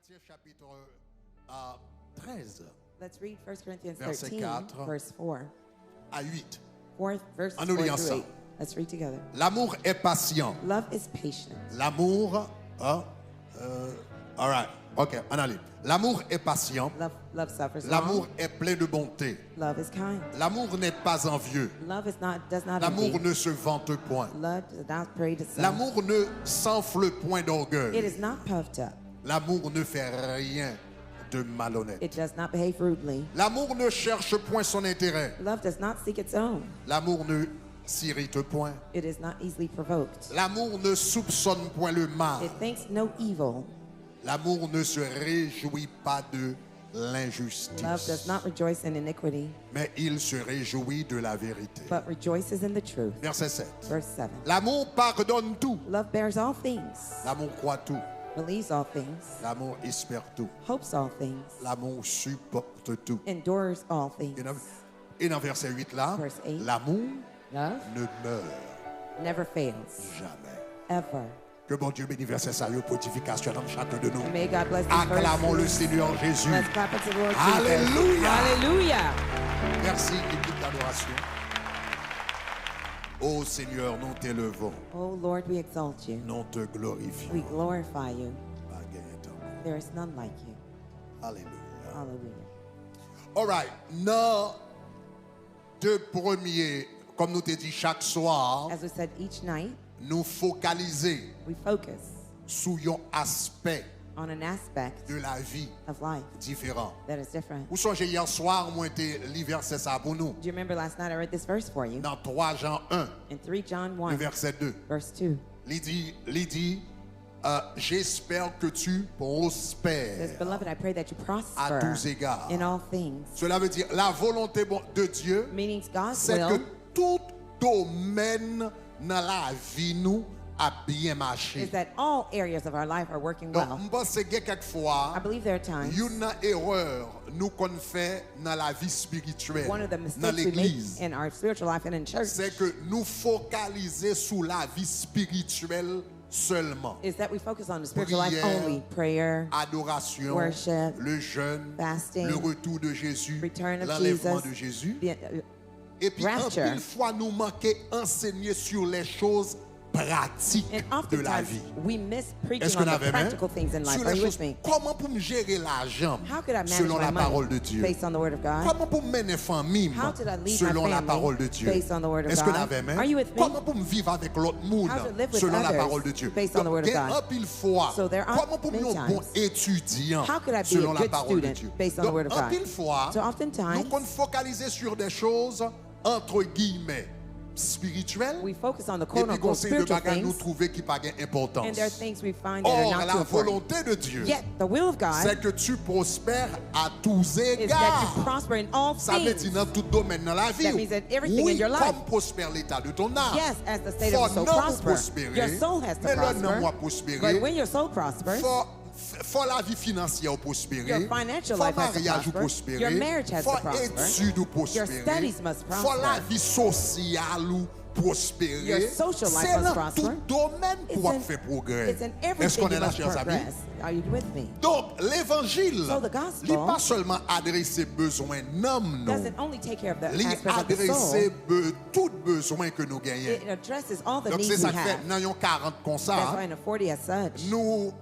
Corinthiens chapitre 13. Let's read 1 Corinthians Verset 13, 4 verse 4. à 8. Verses On nous 4 lit through ensemble. 8. Let's read together. L'amour est patient. Love is patient. L'amour, all right, ok, on allait. L'amour est patient. Love suffers L'amour long. est plein de bonté. Love is kind. L'amour n'est pas envieux. Love does not L'amour envy. ne se vante point. Love does not parade itself. L'amour ne s'enfle point It d'orgueil. is not puffed up. L'amour ne fait rien de malhonnête. It does not behave rudely. L'amour ne cherche point son intérêt. Love does not seek its own. L'amour ne s'irrite point. It is not easily provoked. L'amour ne soupçonne point le mal. It thinks no evil. L'amour ne se réjouit pas de Love does l'injustice, not rejoice in iniquity, mais il se réjouit de la vérité. but rejoices in the truth. Verset 7. Verse 7. L'amour pardonne tout. Love bears all things, L'amour croit tout. believes all things, L'amour espère tout. hopes all things, L'amour supporte tout. endures all things. Et dans verset 8 là, Verse 8. l'amour Love ne meurt never fails, jamais. ever. Que bon Dieu bénisse verset ça, fortification dans chacun de nous. May God bless these Acclamons le verses. Seigneur Jésus. Let's clap it to the Lord Alléluia. Jesus. Hallelujah. Merci, équipe d'adoration. Ô Seigneur, nous t'élevons, Oh Lord, we exalt you. nous te glorifions. We glorify you. Pas gagné tant. There is none like you. Alléluia. Hallelujah. All right. Dans deux premiers, comme nous t'ai dit chaque soir, As we said each night, nous focaliser we focus sur un aspect on an aspect de la vie of life différent. that is different. Vous songez hier soir, moi j'ai lu verset ça pour nous. Do you remember last night I read this verse for you? Dans 3 Jean 1, In 3 John le 1, verset 2. verse 2. Il dit, j'espère que tu Says, prospères Beloved, I pray that you à prosper tous égards. in all things. Cela veut dire la volonté de Dieu, Meaning God's c'est que will tout domaine dans la vie nous a bien marché. is that all areas of our life are working Donc, well. je pense que I quelquefois, believe there are times une erreur nous qu'on fait dans la vie spirituelle, one of the dans mistakes we make l'église, in our spiritual life and in church c'est que nous focaliser sur la vie spirituelle seulement. is that we focus on the spiritual life Prière, only. Prayer, Adoration, worship, le jeûne, fasting, le retour de Jésus, return of l'enlèvement Jesus, de Jésus. the, Et puis, en rapture. pile fois, nous manquons enseigner sur les choses pratiques and de la oftentimes vie. we miss Est-ce preaching qu'on on the avait même practical things in life. sur Are les you choses? with me? Comment pour me gérer l'argent How could I manage selon my la parole de money Dieu? based on the word of God? Comment pour me mener famille How did I lead selon my la family parole de Dieu? based on the word of Est-ce qu'on God? avait même? Are you with me? Comment pour me vivre avec l'autre monde How to live with selon la others parole de Dieu? based on the word of il y a God? un pile fois, So there are comment pour me many un bon times. étudiant How could I be selon a la good parole de student Dieu? based on the Donc, word of un God? pile fois, So oftentimes, nous comptons focaliser sur des choses entre guillemets spirituelles. we focus on the Et quote puis, unquote conseil de spiritual bagages nous things, trouver qui pas d'importance. and there are things we find that are Or, not la too important. volonté de Dieu, Yet the will of God c'est que tu prospères à tous is that égards. you prosper in all Ça veut things. dire dans tout domaine dans la vie. That means that everything Oui, in your life. comme prospère l'état de ton âme. Yes, as the state Faut of your soul non prosper, prospérer, your soul has to mais le non moi prosper. prospérer. But when your soul prospers, Faut la vie financière prospérer. Your financial Faut life has to mariage prosper. prospérer. Your marriage has to Faut prosper. études Your prospérer. studies must prosper. Faut la vie sociale prospérer. Your social life C'est must dans prosper. tout domaine It's pour in- faire progrès. it's in Est-ce qu'on everything est you là, must chers amis? progress. Are you with me? Donc, l'évangile, So the gospel il n'est pas seulement adressé besoin d'hommes, non. Doesn't only take care of the Il aspect of the adressé soul, tout besoin que nous gagnons. it addresses all the Donc, needs c'est we ça que fait, have. dans les 40 comme That's ça, why in the 40 as such, nous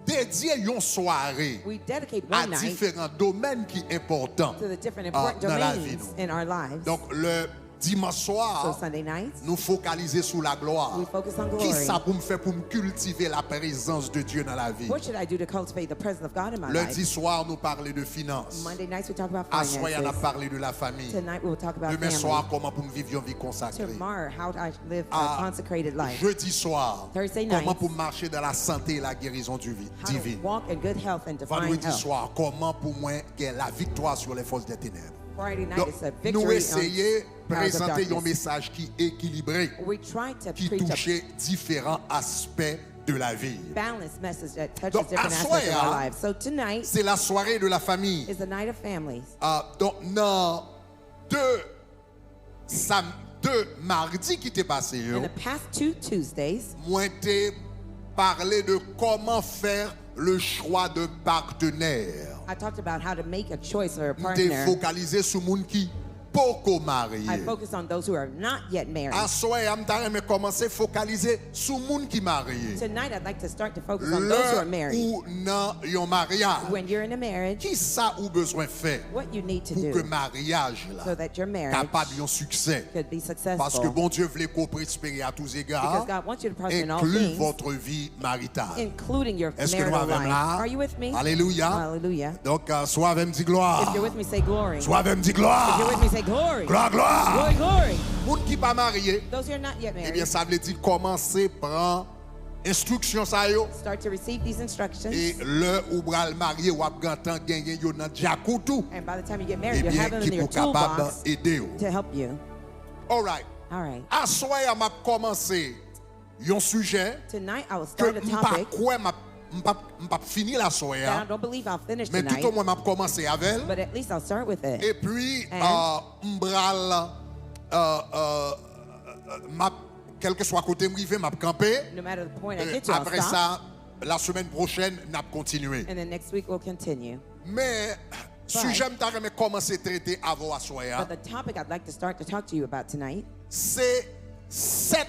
dédions une soirée we dedicate à one night différents domaines qui sont importants to the different important dans la vie. domains in our lives. Donc, le dimanche So soir, Sunday nights, nous focaliser sur la gloire. we focus on Qui glory. ça pour me faire pour me cultiver la présence de Dieu dans la vie? What should I do to cultivate the presence of God in my Lundi life? soir, nous parler de finances. Monday nights we talk about À soir, on a finances. parlé de la famille. Tonight we will talk about Demain family. soir, comment pour me vivre une vie consacrée. Tomorrow, how I live Ah, a consecrated life. Jeudi soir, Thursday night, comment pour marcher dans la santé et la guérison How to divine. walk in good health and divine Vendredi health. soir, comment pour moi gagner la victoire sur les forces des ténèbres. Friday night Donc, is a nous victory essayons de on powers of présenter un darkness. message qui est équilibré, We try to qui preach touche différents aspects de la vie. a balanced message that touches Donc, different à aspects of soir, our lives. So tonight C'est la soirée de la famille. is the night of families. Donc, dans deux mardis qui t'est passé, In the past 2 Tuesdays, moi t'ai parlé de comment faire le choix d'un partenaire. I talked about how to make a choice or a M'te partner. focalisé sur moun qui poko marié. I focus on those who are not yet married. À soir, me commencer focaliser sur moun qui marié. Tonight, I'd like to start to focus on those who are Le married. ou nan yon mariage. When you're in a marriage, Qui ça ou besoin faire what you need to pour que do mariage so là that your marriage capable yon succès? could be Parce que successful. bon Dieu voulait qu'on prospérer à tous Because égards, God wants you to prosper in all inclut things, votre vie maritale. including your Est-ce que nous marital avons life. là? Are you with me? Alléluia. Hallelujah. Donc, soit avec me dit gloire. If you're with me, say glory. Soit avec me dit If you're with gloire. me, say glory. Gloire, gloire. Glory, glory. Moun qui pas marié, Those who are not yet eh bien, married, ça veut dire commencer par instruction ça yo. start to receive these instructions. Et le ou bral marié ou ap gantan genyen yo nan jakoutou. And by the time you get Eh married, you have bien, them in qui your pour capable toolbox aider yo. to help you. All right. All right. À soir m'a commencé yon sujet Tonight, I will que start a m'pa topic quoi m'pa fini la that I soir. don't believe I'll finish Mais tout tonight, au moins m'a commencé avec. but at least I'll start with it. Et puis, And? m'bral, quel que soit côté m'rivé, m'a campé. No matter the point I get to, I'll Après stop. ça, la semaine prochaine, n'a continué. And then next week, we'll continue. Mais, sujet m'ta remè commencer traiter avant à soya, But the topic I'd like to start to talk to you about tonight c'est 7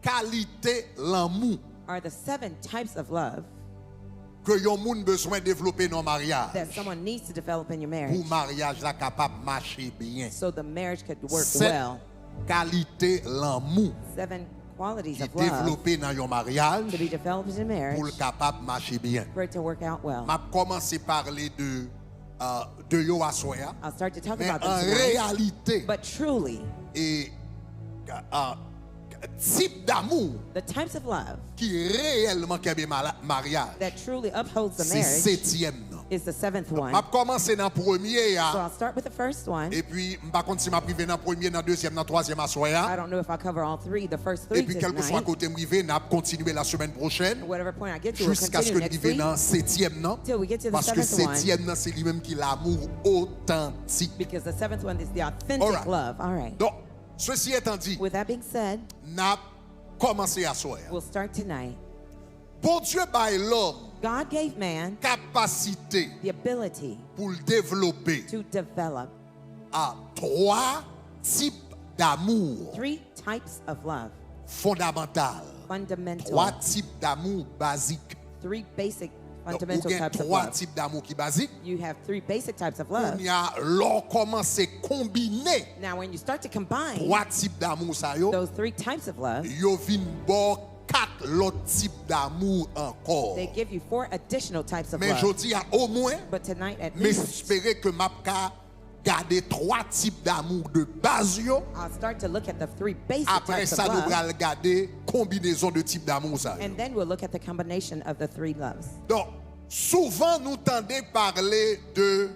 qualités l'amour are the 7 types of love que yon moun besoin développer dans mariage. that someone needs to develop in your Pour marriage mariage là capable marcher bien. so the marriage could work 7 well. qualités l'amour 7 qualities qui of love développer dans yon mariage to be developed in marriage pour le capable marcher bien. for it to work out well. M'a commencé à parler de yo à soya, I'll start to talk mais about en them tonight. réalité But truly, et type d'amour the types of love qui réellement kebe mariage, that truly upholds the c'est marriage septième non. is the 7th one. M'a commencé dans premier So ya, I'll start with the first one. et puis m'pa konti si m'a privé dans premier, dans deuxième, dans troisième à I soya, don't know if I'll cover all 3, the first et 3 puis quel que soit tonight. côté m'rivé, n'a continuer la semaine prochaine Whatever point I get to, we'll jusqu'à ce continue que next m'rivé week dans septième non, till we get to the parce que 7th one. septième non c'est lui-même qui l'amour authentique. Because the 7th one is the authentic All right. love. All right. Donc, ceci étant dit, With that being said, n'a commencé à soya. we'll start tonight. Bon Dieu bail l'homme God gave man capacité the ability pour le développer to develop à 3 types d'amour 3 types of love. fondamentaux. 3 Fundamental. types d'amour basiques. 3 basic Donc, fundamental vous avez types of 3 love. types d'amour qui basiques. You have 3 basic types of On love. y a l'on commence à combiner Now, when you start to combine 3 types d'amour ça yo, those 3 types of love, yo vinn bon 4 l'autre type d'amour encore. they give you 4 additional types of Mais love. je dis au moins But tonight, at mais least, j'espérais que m'a ka garder 3 types d'amour de base yo. I'll start to look at the 3 basic Après types ça, of nous love, allons regarder combinaison de types d'amour ça. and then we'll look at the combination of the 3 loves. Donc, souvent nous tendons parler de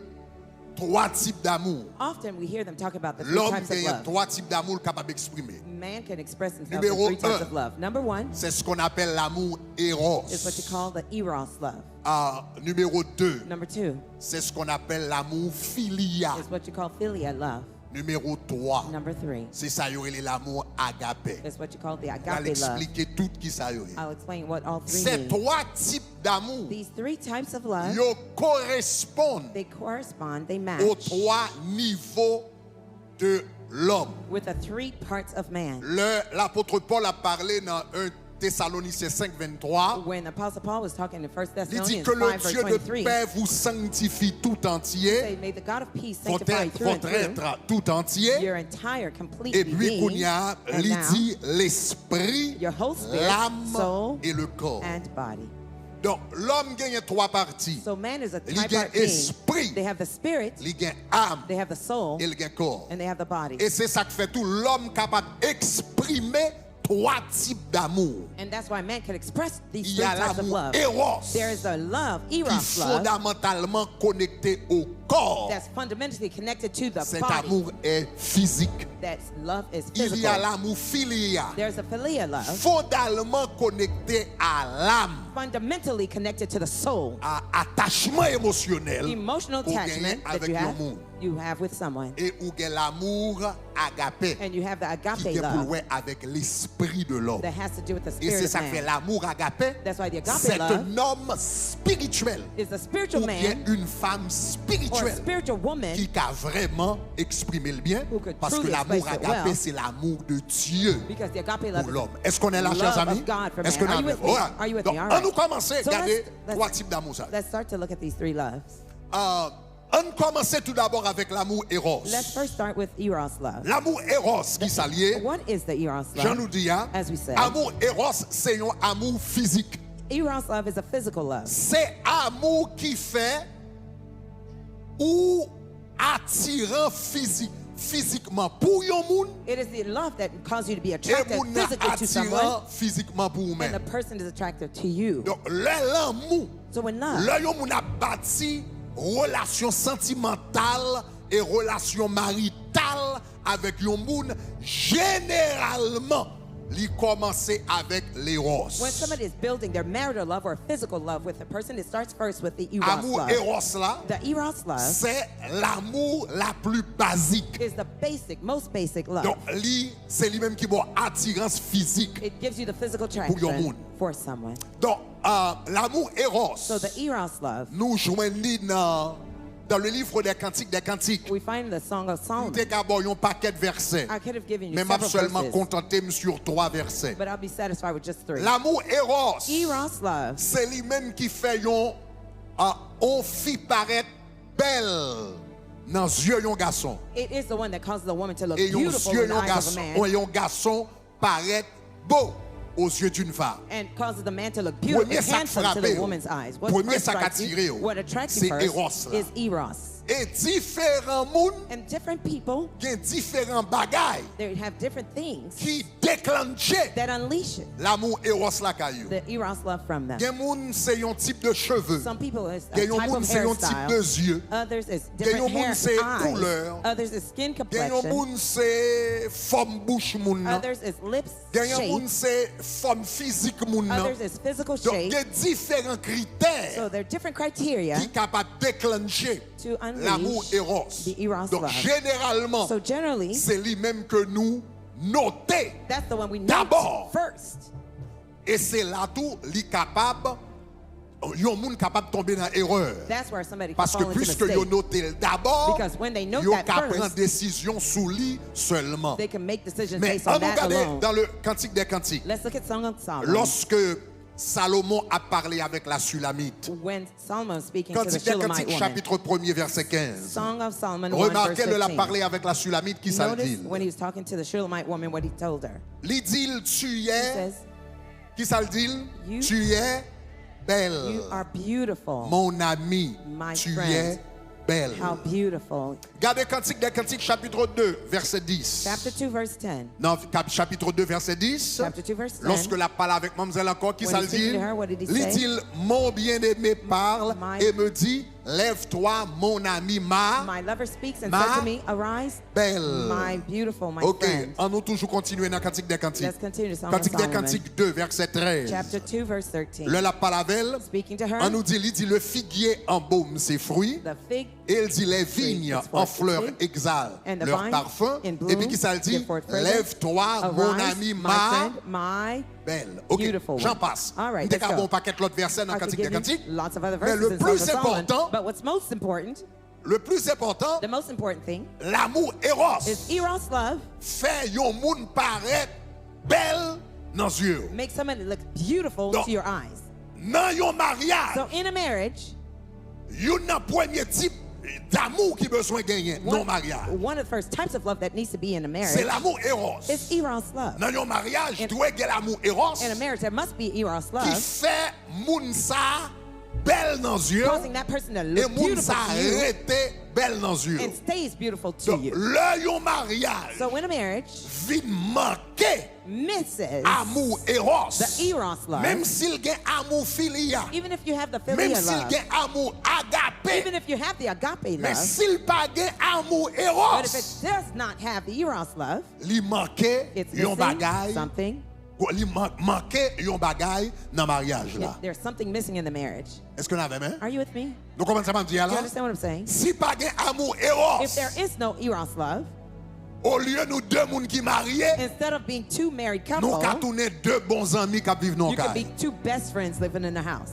3 types d'amour. Often we hear them talk about the 3 L'homme types of a love. 3 types d'amour capable d'exprimer. Man can express himself Numéro in 3 types un. of love. Number 1 C'est ce qu'on appelle l'amour éros. is what you call the eros love. Numéro 2, Number 2 c'est ce qu'on appelle l'amour philia. is what you call philia love. Numéro 3, Number 3 c'est ça y aurait l'amour agapé. is what you call the On va agape love. l'expliquer tout qui ça y aurait. I'll explain what all 3 Ces mean. 3 types d'amour, These 3 types of love, ils correspondent they correspond, they aux match 3 niveaux de l'homme. with the 3 parts of man. L'apôtre Paul a parlé dans 1 Thessaloniciens 5, 23. When Apostle Paul was talking in 1 Il dit Thessalonians que le 5, verse Dieu de 23, paix vous sanctifie tout say, entier, may the God of peace sanctify you through and votre through, être tout entier. your entire, complete Et puis, qu'on being, y a, and il now, dit l'esprit, your whole spirit, l'âme soul, et le corps. and body. Donc, l'homme gagne 3 parties. So man is a Il y a tri-part being. esprit, They have the spirit, il gagne âme they have the soul, et il gagne corps. and they have the body. Et c'est ça qui fait tout l'homme capable d'exprimer 3 types d'amour. And that's why man can express these Il 3 y a types of l'amour love. éros There is a love, qui est eros love, fondamentalement connecté au corps. that's fundamentally connected to the Cet body. amour est physique. That love is Il y a physical. l'amour philia, There's a philia love fondamentalement connecté à l'âme. fundamentally connected to the soul. à attachement émotionnel Emotional ou gagner attachment that avec un monde. you have with someone. Et où gagne l'amour agapé And you have the qui agape est pour love ouais avec l'esprit de l'homme. that has to do with the Et spirit c'est of ça que fait man. l'amour agapé. That's why the agape C'est love un homme spirituel is a spiritual ou bien man une femme or a spirituelle spiritual woman qui a vraiment exprimé le bien who could parce que truly l'amour express it agapé well. c'est l'amour de Dieu because the agape love pour is l'homme. Est-ce qu'on est là, love chers amis? of God for Est-ce man. qu'on Are est you là? with me? Voilà. Are you with Donc, me? All on right. nous commence à So regarder let's- trois types d'amour. Let's start to look at these 3 loves. On commence tout d'abord avec l'amour Eros. Let's first start with Eros love. L'amour Eros qui s'allie, What is the Eros Jean love? nous dit, hein, As we said. amour Eros, c'est un amour physique. Eros love is a physical love. C'est amour qui fait ou attirant physiquement pour un monde It is the love that causes you to be et attracted moun physically to someone, attirant physiquement pour and the vous-même. person is attracted to you. Donc, l'amour, So when love, là, yon moun a bâti relation sentimentale et relation maritale avec yon moun, généralement, li commence avec l'éros. when somebody is building their marital love or physical love with a person, it starts first with the Eros Amour love. éros là, The Eros love c'est l'amour la plus basique. is the basic, most basic love. Donc, c'est lui-même qui a attirance physique. It gives you the physical your attraction moon. for someone. Donc, l'amour éros, So the Eros love, nous joignons dans le livre des Cantiques. we find in the Song of Nous Solomon. avons un paquet de versets. I could have given you Mais m'a several seulement verses, contenté sur 3 versets. but I'll be satisfied with just 3. L'amour éros, Eros love c'est lui-même qui fait on fit paraître belle dans les yeux d'un garçon. it is the one that causes the woman to look Et beautiful in the eyes of a man un garçon paraît beau aux yeux d'une femme. and causes the man to look beautiful Premier and ça handsome to frappé, the woman's eyes. What premier first ça strikes you, attiré, what attracts c'est you Eros first là. is Eros. Et différents mondes And different people, ont différents bagailles they have different things qui déclenchent that unleash it, l'amour éros la caillou. the Eros love from them. Il y a des gens c'est un type de cheveux. Some people is a Il y a des type gens of c'est un type de hairstyle. yeux. Others is Il y a different des gens hair c'est eyes. couleur. Others is skin Il y a des complexion. gens c'est forme bouche moun nan. Others is lips Il y a des gens shape. c'est forme physique moun nan. Others is physical Donc il y shape. a différents critères So there are different criteria qui sont capables de déclencher to l'amour unleash éros. the Eros Donc love. généralement, So generally, c'est lui-même que nous notons. that's the one we D'abord. note first. Et c'est là tout li capable, yon moun capable de tomber dans l'erreur. That's where somebody can Parce que fall into puisque yon mistake. noté d'abord, Because when they note yon that ka first, prendre décision sous lui seulement. They can make decisions Mais based on on nous that regarde alone. dans le Cantique des Cantiques. Let's look at Song of Solomon. Lorsque Salomon a parlé avec la Sulamite. When Solomon was speaking to the Cantique des Shulamite Cantiques, woman. chapitre 1er, verset 15. Song of Solomon 1 verse Remarquez, elle a 15. parlé avec la Sulamite qui ça Notice dit. when he was talking to the Shulamite woman what he told her. L'idil, tu He es, says, qui ça le dit? You- Tu es belle. you are beautiful. Mon ami, My tu friend. es belle. How beautiful. Gardez Cantique des Cantiques, chapitre 2, verset 10. Chapter 2 verse 10. Non, chapitre 2, verset 10. Chapter 2 verse 10. Lorsque la parle avec mademoiselle encore, qui When ça he le speaking dit? to her, what did he say? Dit-il, mon bien-aimé parle My- et me dit, lève-toi, mon ami, My lover speaks and Ma- said to me, arise, belle. my beautiful, my Ok, friend. on nous toujours continuer dans Cantique des Cantiques. Let's continue to Song of Cantique des Solomon. Cantiques 2, verset 13. Chapter 2 verse 13. Le la parle avec elle, Speaking to her, on nous dit, il dit, le figuier embaume ses fruits. the fig Et il dit, les vignes It's en forth fleurs its fruit, exhalent and the leur vine parfum. in Et bloom puis qui ça le dit? give forth fragrance. Lève-toi, mon Arise, ami, my ma friend, my belle. Ok, beautiful j'en one. passe. All right, Nous let's avons go. un paquet l'autre verset dans I could Cantique des give you Cantiques. lots of other Mais verses le in Song plus of Solomon. important, But what's most important, le plus important, the most important thing, l'amour éros is Eros love fait yon moun paraître belle dans les yeux. makes somebody look beautiful Donc, to your eyes. Dans yon mariage, So in a marriage, yon nan premier type d'amour qui besoin gagner non mariage. one of the first types of love that needs to be in a C'est marriage l'amour éros. is Eros love. Dans yon mariage, In- doit gagner l'amour éros In a marriage, there must be Eros qui love, fait moun sa belle dans les yeux causing that person to et look moun beautiful sa to you rete belle dans les yeux. and stays beautiful to Donc, you. le yon mariage So in a marriage, vin manquer misses amour éros. the Eros love, Même s'il gagne amour filia, even if you have the même filial s'il love, gagne amour agapé, even if you have the agape mais love, s'il pas gagne amour but if it éros, does not have the Eros love, li manquer it's yon missing bagay something Il manque un bagage dans le mariage là. There's something missing in the marriage. Est-ce que vous avez même? Are you with me? Donc comment ça m'a dit Do you là? understand what I'm saying? Si pas de amour Eros, If there is no Eros love, au lieu nous deux monde qui mariés, instead of being two married nous couples, ca tourner deux bons amis qui vivent dans you could be le two best friends living in a house.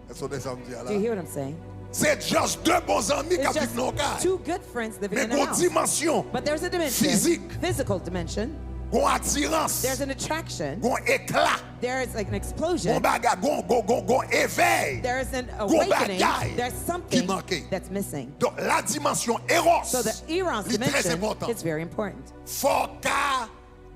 Est-ce que ça me dit Do you là? hear what I'm saying? C'est juste deux bons amis It's qui vivent just dans le two good friends living Mais in a une house. dimension, But there's a dimension, physique. physical dimension. une attirance, There's an attraction. un éclat, There is like an un explosion. bagage, un éveil. There is an Gon awakening. bagaille There's qui something manquait. that's missing. Donc la dimension Eros, So the Eros c'est très dimension important. is very important. Faut qu'à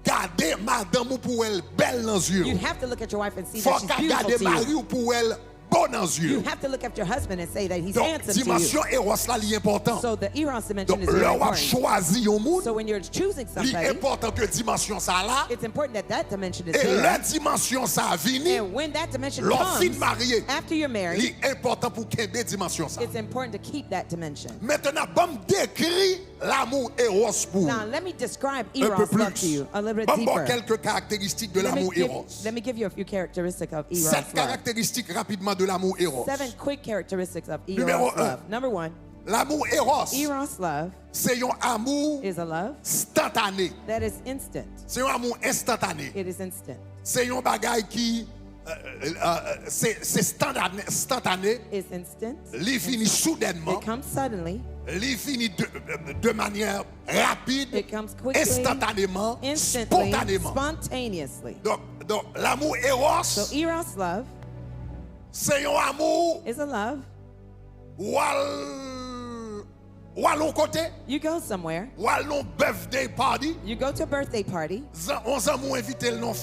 garder madame ou pour elle belle dans les yeux. You'd have to look at your wife and see Faut that she's qu'à beautiful garder to mari you. ou pour elle bon dans les You yeux. have to look at your husband and say that he's Donc handsome to dimension you. Eros là, c'est important. So the Eros dimension Donc is very là on important. choisi un monde, So when you're choosing c'est somebody, important que dimension ça là it's important that that dimension is et there. la dimension ça vini, And when that dimension l'on fin comes, marié. after you're married, C'est important pour qu'il y ait dimension ça. it's important to keep that dimension. Maintenant, bon décrit l'amour Eros pour vous. Now, let me describe Un peu Eros love to plus. you a little bit Bon, deeper. quelques caractéristiques de Let me l'amour give- Eros. let me give you a few characteristics of Eros 7 love. caractéristiques rapidement de l'amour Eros. 7 quick characteristics of Numéro Eros un. love. Number 1, L'amour Eros, Eros love c'est un amour is a love instantané. that is instant. C'est un amour instantané. It is instant. C'est un bagage qui c'est instantané. It's instant. Il finit soudainement. It comes suddenly. Il finit de manière rapide, It comes quickly, instantanément, instantly, spontanément. spontaneously. Donc l'amour Eros, So Eros love c'est un amour is a love. ou à l'on côté, You go somewhere. ou à l'on birthday party. You go to a birthday party. On s'en invité le non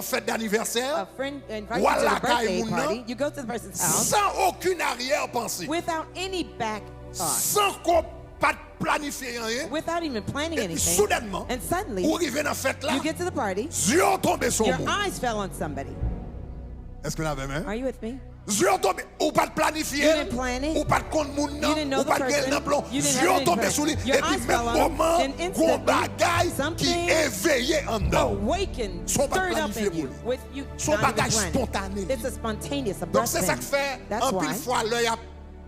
fête A d'anniversaire friend invites you Voilà to the birthday kay moun nan. party. You go to the person's house sans aucune arrière-pensée, without any back thought, sans qu'on pas planifier rien. without even planning Et puis anything. soudainement, And suddenly, ou arrivé dans la fête là, you get to the party. yeux ont tombé sur Your vous. eyes fell on somebody. Est-ce que vous l'avez même? Are you with me? Yeux ont tombé, ou pas de planifier, You didn't plan it. ou pas de compte moun You nan, didn't know ou the pas de person. gel nan plomb. You didn't Yeux have ont any tombé plan. sur lui. Your Et puis eyes même fell on him, moment, and qu'on instantly, bagaille qui something éveillé en dedans. Awakened, Son pas stirred up planifié in you, pour with you Son not even bagage planning. spontané. It's a spontaneous, a Donc breath c'est ça thing. que fait That's un pile why. fois l'œil a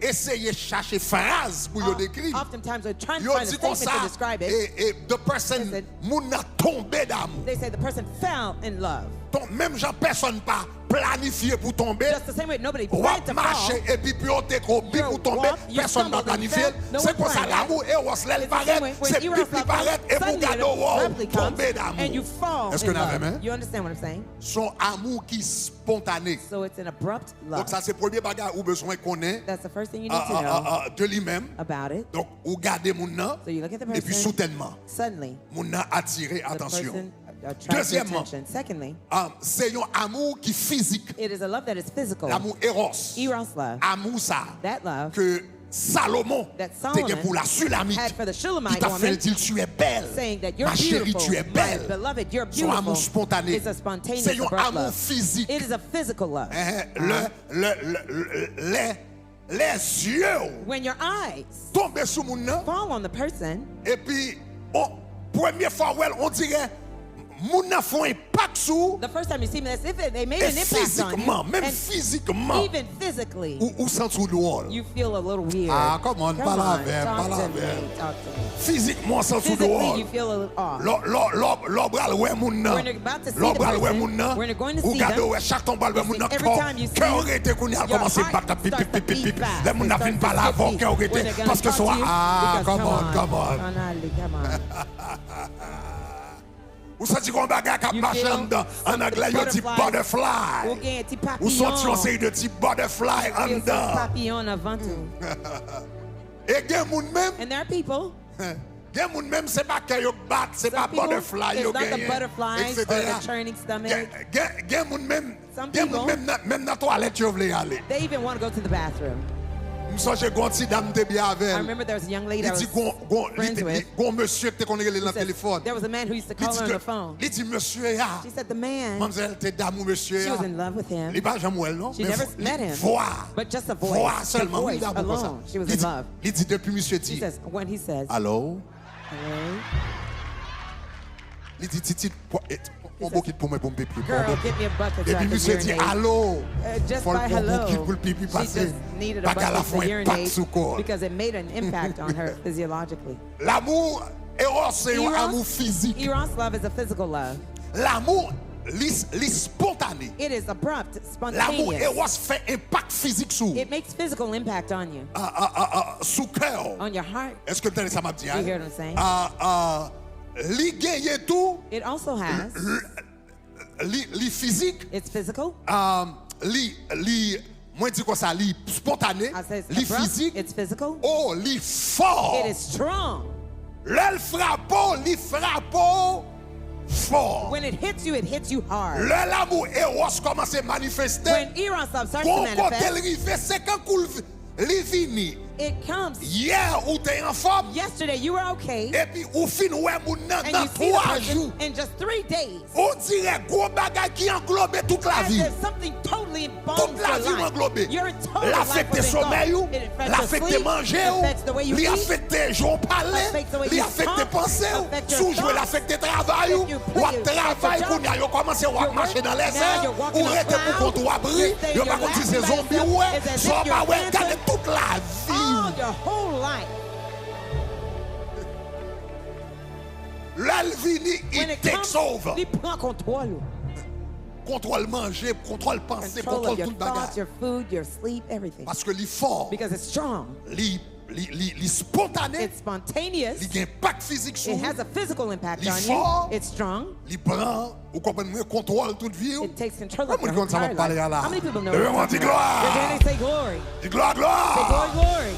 essayé de chercher phrase pour le décrire. Oftentimes, we're trying to Yo find a dit comme statement ça, to describe it. et the person, They said- moun a tombé d'amour. They say the person fell in love. Même gens personne pas planifié pour tomber. Just the same way nobody Ou planned to fall. marcher et puis puis on te copié You're pour tomber, walk, you personne n'a stumbled and planifié. fell, no C'est one pour ça planned l'amour et on se lève It's the paraît, same way when c'est Eros plus love paraît et pour suddenly garder it wow, abruptly comes, tomber and you d'amour. fall Est-ce in que vous avez love. même? You understand what I'm saying? Son amour qui est spontané. So it's an abrupt Donc love. ça c'est le premier bagage ou besoin qu'on ait That's the first thing you need to know de lui-même. about it. Donc ou garder mon nom So you look at the et puis person, soudainement suddenly mon nom attiré the attention. person attracts your Deuxièmement, attention. Secondly, c'est un amour qui physique. it is a love that is physical. L'amour Eros. Eros love. Amour ça That love que Salomon that c'était pour la Sulamite. had for the Il Shulamite t'a fait woman, dire tu es belle. saying that you're Ma chérie, beautiful. tu es My belle. beloved, you're Son amour beautiful. spontané. It's a spontaneous C'est un abrupt amour love. physique. It is a physical love. Les yeux When your eyes tombent sur mon nom fall on the person, et puis première fois on dirait mon nom font impact sur the first time you see me, that's if they made et an impact on physiquement, you. même And physiquement even physically, ou sens sous l'eau. you feel a little weird. Ah, come on, pas la on, veine, talk pas la to me, veine. talk to me. Physiquement sens sous Physically, l'eau. you feel a little off. L'obral ouais mon nom. When you're about to see the L'obral ouais person, mon nom. when you're going to Ou see garde them, ouais chaque tombal ouais you mon see, nom. every time you see Cœur them, arrêté qu'on y a your commencé heart battre pip starts pip to pip beat pip. fast. Les mon It n'a starts fin to pas là avant beat. cœur When arrêté they're gonna parce que talk soit to you, ah because come on. Come on. Ou senti qu'on bagarre qui You marche feel en dedans. En anglais, il dit butterfly. Ou gen ti Ou senti papillon. on série de petits butterfly en Feel some dedans. papillon avant tout. Et gen moun même, And there are people, gen moun même c'est pas que yo bat, c'est pas some people, butterfly yo it's not the gen, butterflies or the etc. churning stomach. Gen moun même, Some gen moun people- même dans toilette yo vle aller. They even want to go to the bathroom. M'songe gon ti dame te bien I avec. remember there was a young lady Il I was dit friends with. gon monsieur qui te connaît dans le He said, téléphone. there was a man who used to call her on the phone. Il dit monsieur ya. She said the man, Mademoiselle te dame ou monsieur she ya. was in love with him. Il pas jamais elle non. She mais never vo- met him. Voix. But just a voice. Voix The seulement. voice Oui, d'amour comme ça. alone. She was Il in dit- love. Il dit depuis monsieur He dit. says, when he says, Allô? hello, Il dit Titi On bouquet pour moi pour me pipi. Girl, get me a bucket so Et I puis can monsieur dit urinate. allô. Just Faut by le hello, bouquet pour le pipi she passer. just needed a Pas qu'à la bucket fin to impact urinate sous corps. because it made an impact on her physiologically. L'amour Eros c'est un Eros- amour physique. Eros love is a physical love. L'amour li spontané. It is abrupt, L'amour spontaneous. Eros fait impact physique sur It makes physical impact on you, sous cœur. on your heart. Est-ce que vous entendez ça m'a dit? You hear what I'm saying? Li gagne tout, It also has, li physique, it's physical. li moi dis quoi ça, li spontané, I say it's li abrupt, physique, it's physical. oh li fort. It is strong. Le frappo, li frappo fort. When it hits you hard. Le l'amour Eros commence à manifester. When Eros love starts to Bon côté manifest, rive, c'est quand cool li vini. it comes. Hier ou t'es en forme Yesterday you were okay, et puis ou fin ouais moun nan and dans you see the 3 jours. person in just 3 days. On dirait gros bagay qui englobe toute la As vie. if something totally involves Toute la your vie life. englobée. Your total L'affecte life was sommeil ou, engulfed. It affects your l'affecte sleep, manger it ou, affects the way you li eat, affecte jour parler, affects the way li you affecte talk, penser ou, affects your sous jouer thoughts. l'affecte travail ou, If you play, ou you travail affect your qu'on a yo commencé à Your marcher work, dans les now airs, you're walking ou on rester pour clouds, qu'on toi brille, you say yo you're pas qu'on dise laughing by zombie yourself, ouais, it's as if so you're pas ouais, dancing. garder toute la All vie. your whole life. L'alvini, When it it takes over. il prend contrôle. Contrôle manger, contrôle penser, Control contrôle of your tout thoughts, bagage. your food, your sleep, everything. Parce que li fort, Because it's strong. li spontané, It's spontaneous. li gen impact physique sur It has a physical impact Li on fort. you. It's strong. li prend, ou comprenez, contrôle toute vie. It takes control Ah, of moi, your quand ça va entire parler life. là. How many people know Le what I'm moment dit talking about? gloire. You're going to say glory. Dis gloire, Say glory, gloire. glory.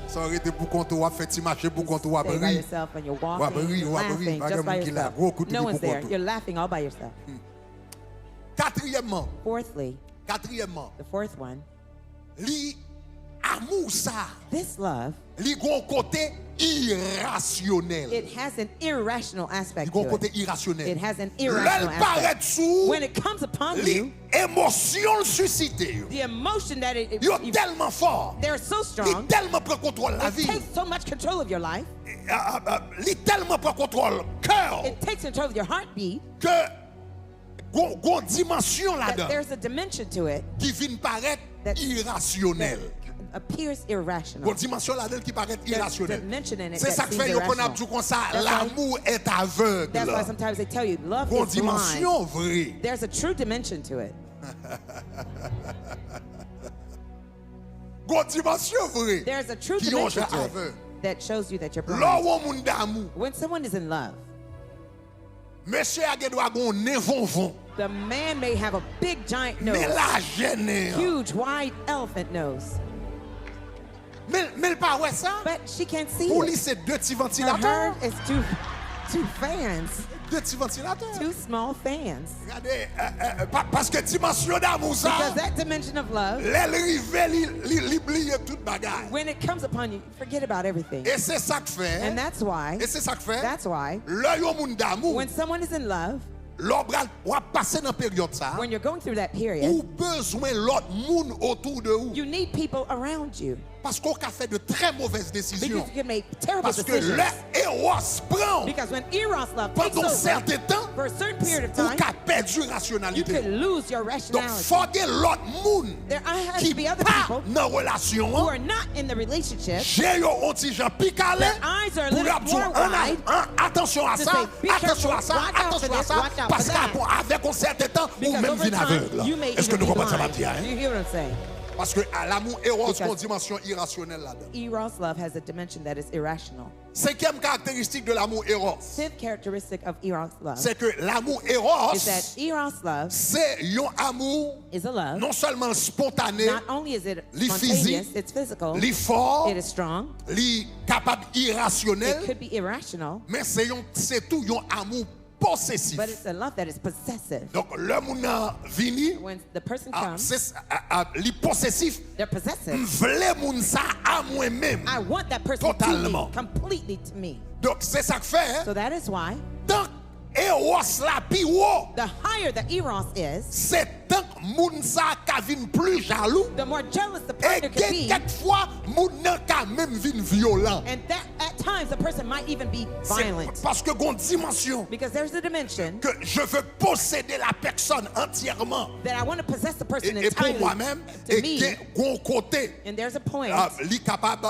Ça aurait été pour qu'on te voit faire marcher, pour qu'on te voit Stay by briller. yourself and you're walking, Wabri, you're wabri, laughing pas just de by monde qui l'a. yourself. Gros coup de No pied one's pour there. contre. You're laughing all by yourself. Quatrièmement, The fourth one, li amour ça, this love, li gon côté irrationnel. it has an irrational Li aspect gon to côté it. irrationnel. It has an irrational L'elle paraît aspect. sous, When it comes upon li you, émotion suscité. the emotion that it Yo tellement fort. they're so Li strong, tellement prend contrôle la it vie. takes so much control of your life. Li tellement prend contrôle cœur It takes control of your heartbeat. que gon dimension That là-dedans there's a dimension to it qui vient paraître that irrationnel. appears irrational. Gon dimension là-dedans qui paraît irrationnel. dimension in it C'est that ça que seems fait yo qu'on a irrational. dit comme ça, That's why- l'amour est That's why aveugle. sometimes they tell you love Gon is blind. dimension vraie. There's a true dimension to it. Gon dimension vraie. There's a true Qui ont dimension to aveugle. it that shows you that you're blind. Là où on moun d'amour, When someone is in love, monsieur a gen doit gon nez vonvon. the man may have a big giant Mais nose, la gêne. huge wide elephant nose, Mais le pas ouais ça. but she can't see Pour lui it. c'est deux petits For ventilateurs. her, it's two fans, Deux petits ventilateurs. two small fans. Regardez, parce que dimension d'amour ça, Because that dimension of love, l'aile rive, li oublié toute bagaille. when it comes upon you, forget about everything. Et c'est ça que fait. And that's why, Et c'est ça que fait. that's why, Là yo moun d'amour, when someone is in love, l'obra va passer dans période ça. when you're going through that Ou period, besoin l'autre moun autour de vous. you need people around you. Parce qu'on a fait de très mauvaises Because décisions. you can make terrible Parce que decisions. le héros prend Because when Eros love takes pendant un over, certain temps, for a certain period of ou time, qu'a perdu you rationalité. could lose your Donc, rationality. faut que l'autre moun There has qui to be other pas people dans relation, who are not in the relationship. j'ai yo un petit Jean picalé Their eyes are a pour little dire more wide attention à to ça, say, be attention à careful, ça, watch out for attention à this, ça, watch out parce for that. qu'avec un certain temps, ou Because même over vin time, aveugle. you may Est-ce que even nous be comprenons ça, blind. va dire? You hear what I'm saying? Parce que l'amour héros Because- a une dimension irrationnelle là-dedans. Eros love has a dimension that is irrational. Cinquième caractéristique de l'amour héros, Fifth characteristic of Eros love c'est que l'amour héros, is that Eros love c'est un amour is a love. non seulement spontané, Not only is it li spontaneous, physique, it's physical, li fort, it is strong, li capable it irrationnel, could be irrational, mais c'est tout un amour possessif. but it's a love that is possessive. Donc le moun nan vini, When the person comes, li possessif, they're possessive. vle moun sa à moi-même. I want that person Totalement. to me, completely to me. Donc c'est ça que fait, So that is why tant Eros la pi haut, the higher the Eros is, c'est tant que moun sa ka vin plus jaloux, the more jealous the et partner could be. quelquefois moun nan ka même vin violent. And that at times a person might even be violent. C'est parce que gon dimension Because there's a dimension que je veux posséder la personne entièrement that I want to possess the person et pour entirely moi-même to et me. gon côté And there's a point li capable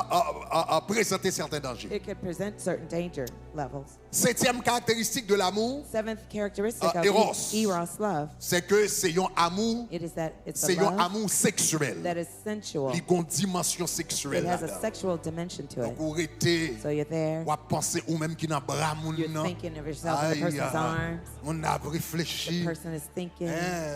présenter certains dangers. it could present certain danger levels. Septième caractéristique de l'amour, Seventh characteristic of Eros. Eros love, c'est que c'est un amour, it is that it's a c'est un love amour sexuel. that is sensual. Il y a une dimension It sexuelle has a là-dedans. sexual dimension to it. Donc, vous êtes, So you're there, ou à penser ou même qui n'a bras moun you're nan. thinking of yourself in the person's arms. On a The réfléchi. person is thinking,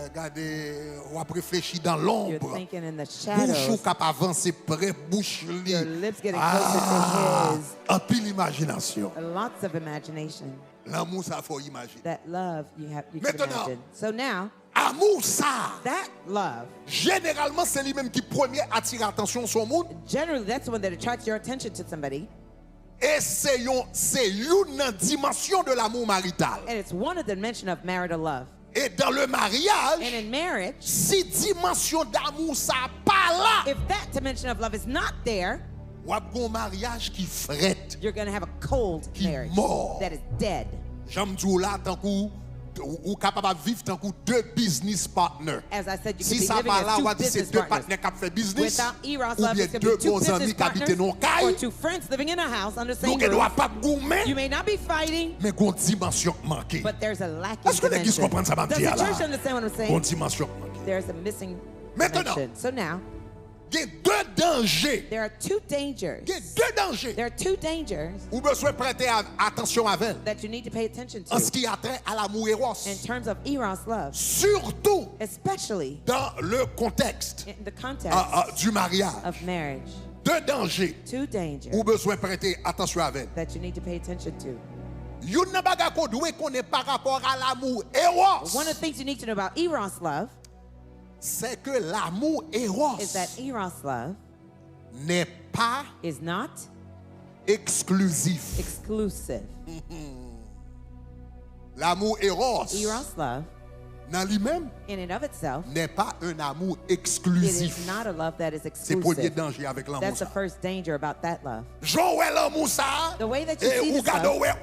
Regardez, on a réfléchi dans you're l'ombre. thinking in the Bouche ou shadows. cap avancer près bouche li. Your lips getting closer to his. En pile imagination. Lots of imagination. L'amour ça faut imaginer. That love you can Maintenant. imagine. So now, Amour ça, that love, généralement c'est lui-même qui premier attire attention sur le monde. generally that's the one that attracts your attention to somebody. Et c'est une dimension de l'amour marital. And it's one of the dimensions of marital love. Et dans le mariage, And in marriage, si dimension d'amour ça pas là, if that dimension of love is not there, ou a un mariage qui frette. you're going to have a cold Qui marriage mort. that is dead. J'aime dire là tant que ou capable de vivre tant que deux business partners. As I said, you Si could be ça living va là, as on two va dire c'est business deux partners. partenaires qui font business Without Eros ou love, bien it's going deux to be two bons amis business qui habitent partners dans or caille. two friends living in a house under the same Donc elle ne roof. doit pas goumer, You may not be fighting, mais une dimension manquée. but there's a lacking Est-ce que l'église dimension. comprend ça, ma Does the petite, là? church understand what I'm Une saying? dimension manquée. There's a missing Maintenant. dimension. So now, Il y a deux dangers. there are two dangers. Il y a deux dangers. There are two dangers Vous besoin prêter attention avec that you need to pay attention en ce to qui a trait à l'amour éros. in terms of Eros love, Surtout especially dans le contexte in the context du mariage. of marriage. Deux dangers. Two dangers Ou besoin prêter attention avec. that you need to pay attention to. Yon nan baga ko doué connaît par rapport à l'amour éros. One of the things you need to know about Eros love C'est que l'amour éros is that Eros love n'est pas is not exclusif. exclusive. L'amour éros Eros love, dans lui-même in and of itself, n'est pas un amour it exclusif. is not a love that is C'est le premier exclusive. danger avec l'amour. That's the first danger about that love. Jean ouais l'amour ça. The way that you Et see ou this gade love, ouais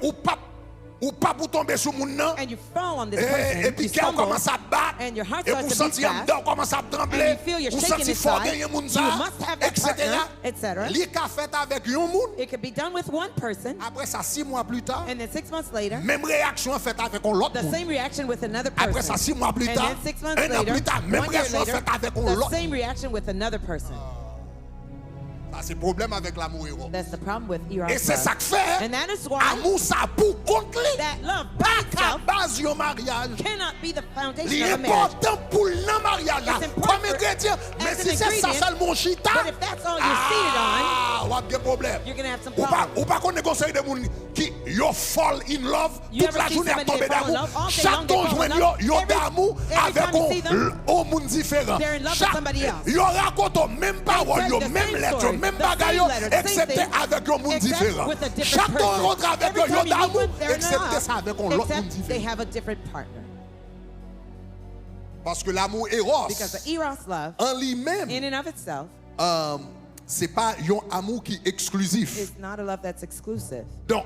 ou pas pour tomber sur moun nan. and you fall on this Et person, puis you quand on stumble, commence à battre, and your heart et starts vous to sentez beat en fast, dedans, commence à and trembler, you feel you're vous shaking sentez inside, fort gagner moun you ça, must have that etc. partner, etc. Li ka fait avec yon moun, It could be done with one person, après ça 6 mois plus tard, and then 6 months later, même réaction faite avec l'autre the moun. same reaction with another Après ça person. 6 mois plus And tard, then 6 months un an later, plus tard, même 1 year réaction later, faite avec the l'autre. same reaction with another person. Ça c'est le problème avec l'amour héros. That's the problem with Eros Et c'est ça love. que fait, And that is why amour ça pour contre lui. that love by Pas itself base yon mariage. cannot be the foundation Il of est a marriage. important pour le mariage là, It's important comme ingrédient. Mais as si an c'est ça ingredient, seulement chita, but if that's all you're seated on, on va avoir des problèmes. you're going to have some Ou pas problems. qu'on négocier des gens qui yo fall in love You toute ever la see journée à somebody tomber they fall in d'amour. love? All day Chaque long they ton fall in joint love. yo Every d'amour time avec you see them, un monde différent. they're in love with somebody else. Yo raconte même parole, tell yo you the même same lettre, story, même the same bagaille, letter, the same excepté thing, avec un monde except différent. with a different Chaque ton person. rentre avec Every yo time you meet d'amour, one, they're in excepté love, ça avec un autre monde except they différent. have a different partner. Parce que l'amour éros, Because the Eros love, en lui-même, in and of itself, c'est pas un amour qui est exclusif. is not a love that's exclusive. Donc,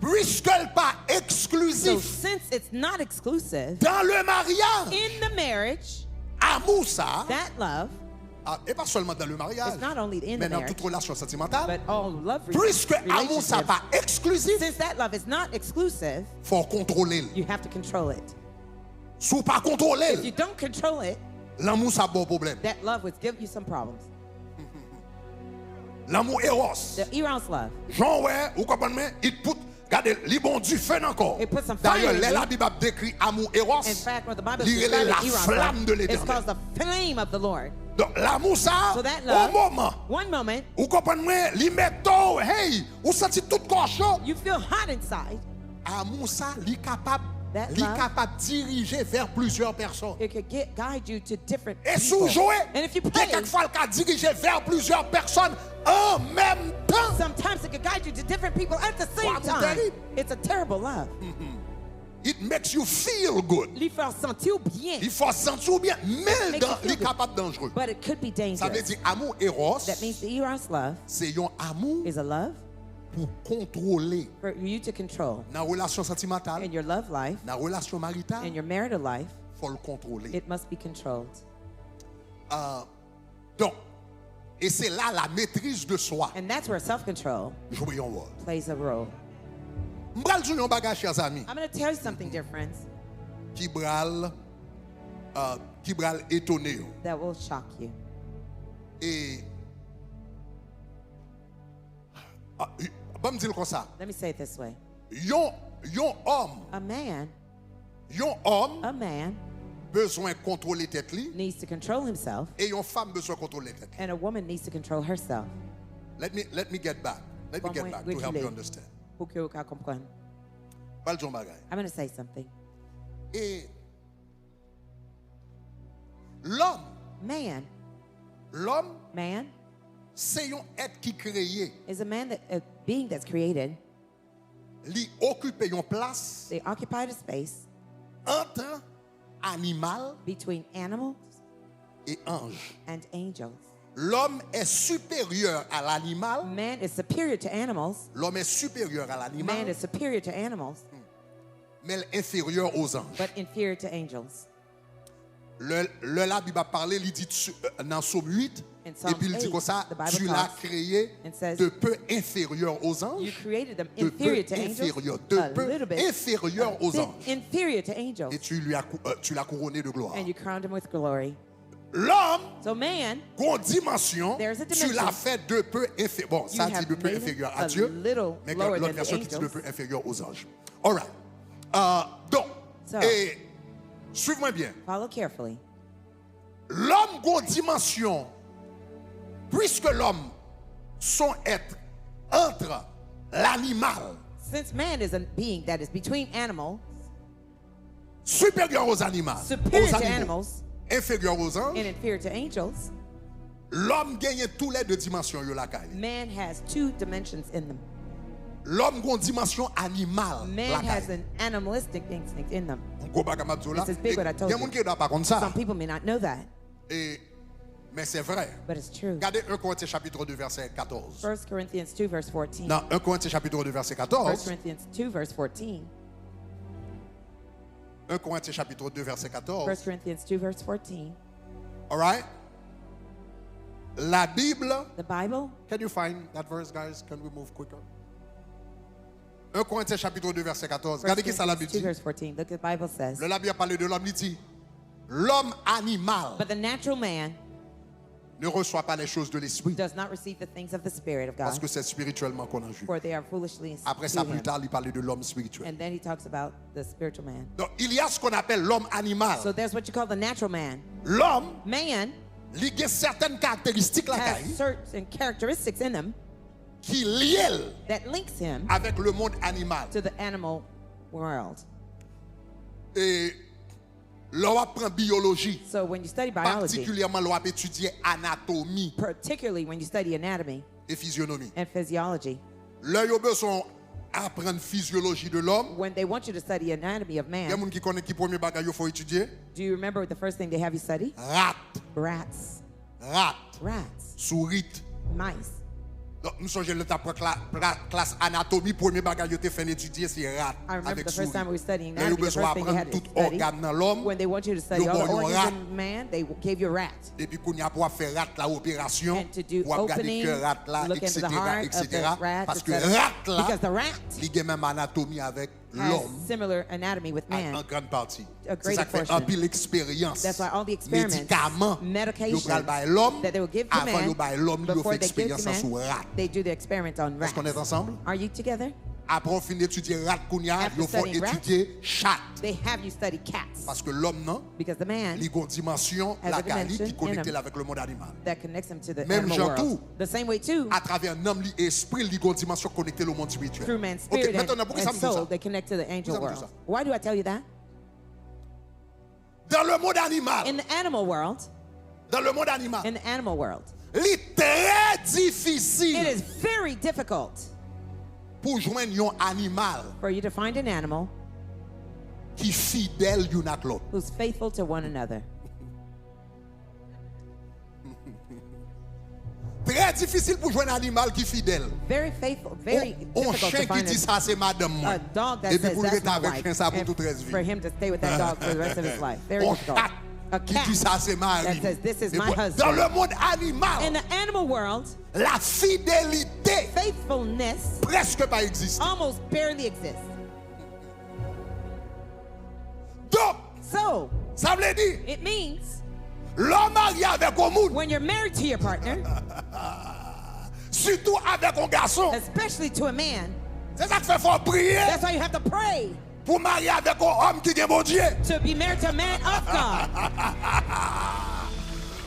puisqu'elle pas So exclusif since it's not exclusive, dans le mariage, in the marriage, amour ça, that love et pas seulement dans le mariage, is not only in mais the dans marriage, toute relation sentimentale, but all love puisque amour ça relationships. pas exclusif, Since that love is not exclusive, faut contrôler. you have to control it. Si vous pas If you contrôler, don't control it, l'amour ça a bon problème. that love would give you some problems. L'amour éros. The Eros love, Jean ouais, vous comprenez, il put regardez, li bon du feu encore. It put some fire D'ailleurs, in la you. Bible a décrit amour éros. in fact, when the Bible Li relè describes la Eros flamme de love, it's l'Éternel. called the flame of the Lord. Donc l'amour ça, So that au love, moment one moment, vous comprenez, li metto, hey, vous sentez tout corps chaud. you feel hot inside. Amour ça, li capable That de love, diriger vers plusieurs personnes. it could guide you to different Et people. sous jouer, And if you il y a pray, quelquefois le cas diriger vers plusieurs personnes en même temps. sometimes it could guide you to different people at the same Wow, time. terrible. It's a terrible love. It makes you feel good. Lui faire sentir bien, Il faut se sentir bien, mais Makes you feel il est good. capable dangereux. but it could be Ça veut dangerous. dire amour éros, That means the Eros love c'est un amour is a love pour contrôler for you to control dans la relation sentimentale, in your love life, dans la relation maritale, in your marital life, faut le contrôler. it must be controlled. Donc, et c'est là la maîtrise de soi. And that's where self-control Joue un rôle. plays a role. M'bral dire un bagage, chers amis, I'm going to tell you something, dear friends, qui bral étonner yo. that will shock you. Et bon me dire comme ça. Let me say it this way. Yon homme, A man besoin contrôler tête li needs to control himself, et yon femme besoin contrôler tête li. and a woman needs to control herself. Let me get back. Let me get back to help you understand. Pour que vous compreniez. Bal jon bagay. I'm going to say something. Et l'homme, Man c'est un être qui créé, is a being that's created. li occupe une place They occupy the space entre animal between animals et ange. and angels. L'homme est supérieur à l'animal. Man is superior to animals. L'homme est supérieur à Man l'animal, is superior to animals, mais elle est inférieur aux anges. but inferior to angels. La Bible a parlé, il dit dans Somme 8, In et Psalms puis il dit 8, comme ça, the Bible tu l'as talks créé and says, de peu inférieur aux You anges, created them de peu inferior to inférieur, angels, de a peu little bit, inférieur a aux bit anges. inferior to Et angels, tu l'as couronné de gloire. and you crowned him with glory. L'homme, So man, grande dimension, There's a tu dimension. l'as fait de peu inférieur. Bon, ça You dit have de peu made him inférieur a à Dieu, little mais lower l'autre than the version qui dit de angels. peu inférieur aux anges. All right. Donc, So- et suivez-moi bien. follow carefully. L'homme grande dimension, puisque l'homme son être entre l'animal Since man is a being that is between animals, supérieur aux animaux, superior to animals, inférieur aux anges, and inferior to angels, l'homme gagne tous les deux dimensions yo la caille. man has two dimensions in them. L'homme a une dimension animale. Man has an animalistic instinct in them. This is big what I told Il y a des gens qui ne doivent pas comprendre ça. Some people may not know that, Mais c'est vrai. but it's true. Regardez 1 Corinthiens chapitre 2 verset 14. 1 Corinthians 2 verse 14. Dans 1 Corinthiens chapitre 2 verset 1 14. Corinthians 2 verse 14. 1 Corinthiens chapitre 2 verset 1 14. Corinthians 2 verse 14. All right? La Bible. The Bible, Can you find that verse, guys? Can we move quicker? 1 Corinthiens chapitre 2 verset 14. 1 Regardez qui ça la Bible 2 dit. verse 14. Look at the Bible says. Le la Bible a parlé de l'homme, il dit l'homme animal But the natural man ne reçoit pas les choses de l'esprit does not receive the things of the Spirit of parce God, que c'est spirituellement qu'on en juge. for they are foolishly Après to ça, plus him. tard, il parlait de l'homme spirituel. And then he talks about the spiritual man. Donc, il y a ce qu'on appelle l'homme animal. So there's what you call the natural man. L'homme, Man il y a certaines caractéristiques là, has certain characteristics in him qui lient that links him avec le monde animal. to the animal world. Et l'on apprend biologie, So when you study biology, particulièrement l'on étudier anatomie particularly when you study anatomy et physionomie. and physiology, Là, il y a besoin d'apprendre physiologie de l'homme. when they want you to study anatomy of Il y a des man, gens qui connaissent qui premier bagage il faut étudier. do you remember the first thing they have you study? Rat, Rats. rat, souris. Mice. Donc, nous sommes le temps pour classe anatomie, premier bagage il fait étudier c'est rat I remember avec the first time we were studying Là, il y a anatomy, the besoin first thing they d'apprendre had to tout study, organe dans l'homme. when they want you to study Yo, all the bon, yo, organs rat. in man, they gave you a rat. Et puis, qu'on y a pour faire rat la opération, And to do pour regarder opening, que rat là, look into etc., the heart of etc. the rat, Parce que etc. rat là, Because the rat il y a même anatomie avec has l'homme similar anatomy with en man. grande partie. A C'est ça greater qui fait portion. un pile l'expérience. That's why all the experiments, Médicaments, medications yo pral bay l'homme, that they will give to avant yo man, bay l'homme, yo before fait they give to expérience sous man, rat. they do the experiment on Est-ce qu'on est rats. ensemble? Are you together? Après on finit d'étudier rat kounya, After yo faut studying rat, étudier chat. They have you study cats Parce que l'homme non, because the man il a une dimension has la a cali dimension qui connecte in him. avec le monde animal. that connects him to the Même animal Jean world. tout. The same way too, À travers un homme, l'esprit, il a une dimension connectée au monde spirituel. through man's Ok, spirit maintenant, pourquoi ça and me dit ça? soul, they connect to the angel Pourquoi ça me dit world. ça? Why do I tell you that? Dans le monde animal, In the animal world, dans le monde animal, in the animal world, il est très it difficile is very difficult pour joindre un animal for you to find an animal qui est fidèle l'un à l'autre. who's faithful to one another. Très Très difficile pour jouer un animal qui est fidèle. Very faithful, very Un difficult chien to qui find dit ça, c'est madame moi. a dog that Et puis says pour lui that's rester my avec wife, chien ça pour and toute reste vie. for him to stay with that dog for the rest of his life. Very Un difficult. chat A qui cat dit ça, c'est mari. that says this is Et my puis, husband. dans le monde In animal, the animal world, la fidélité faithfulness presque pas existe. almost barely exists. Donc, So, ça veut dire, it means l'homme marié avec un monde, when you're married to your partner, surtout avec un garçon, especially to a man, c'est ça que fait fort prier that's why you have to pray pour marier avec un homme qui est bon Dieu. to be married to a man of God.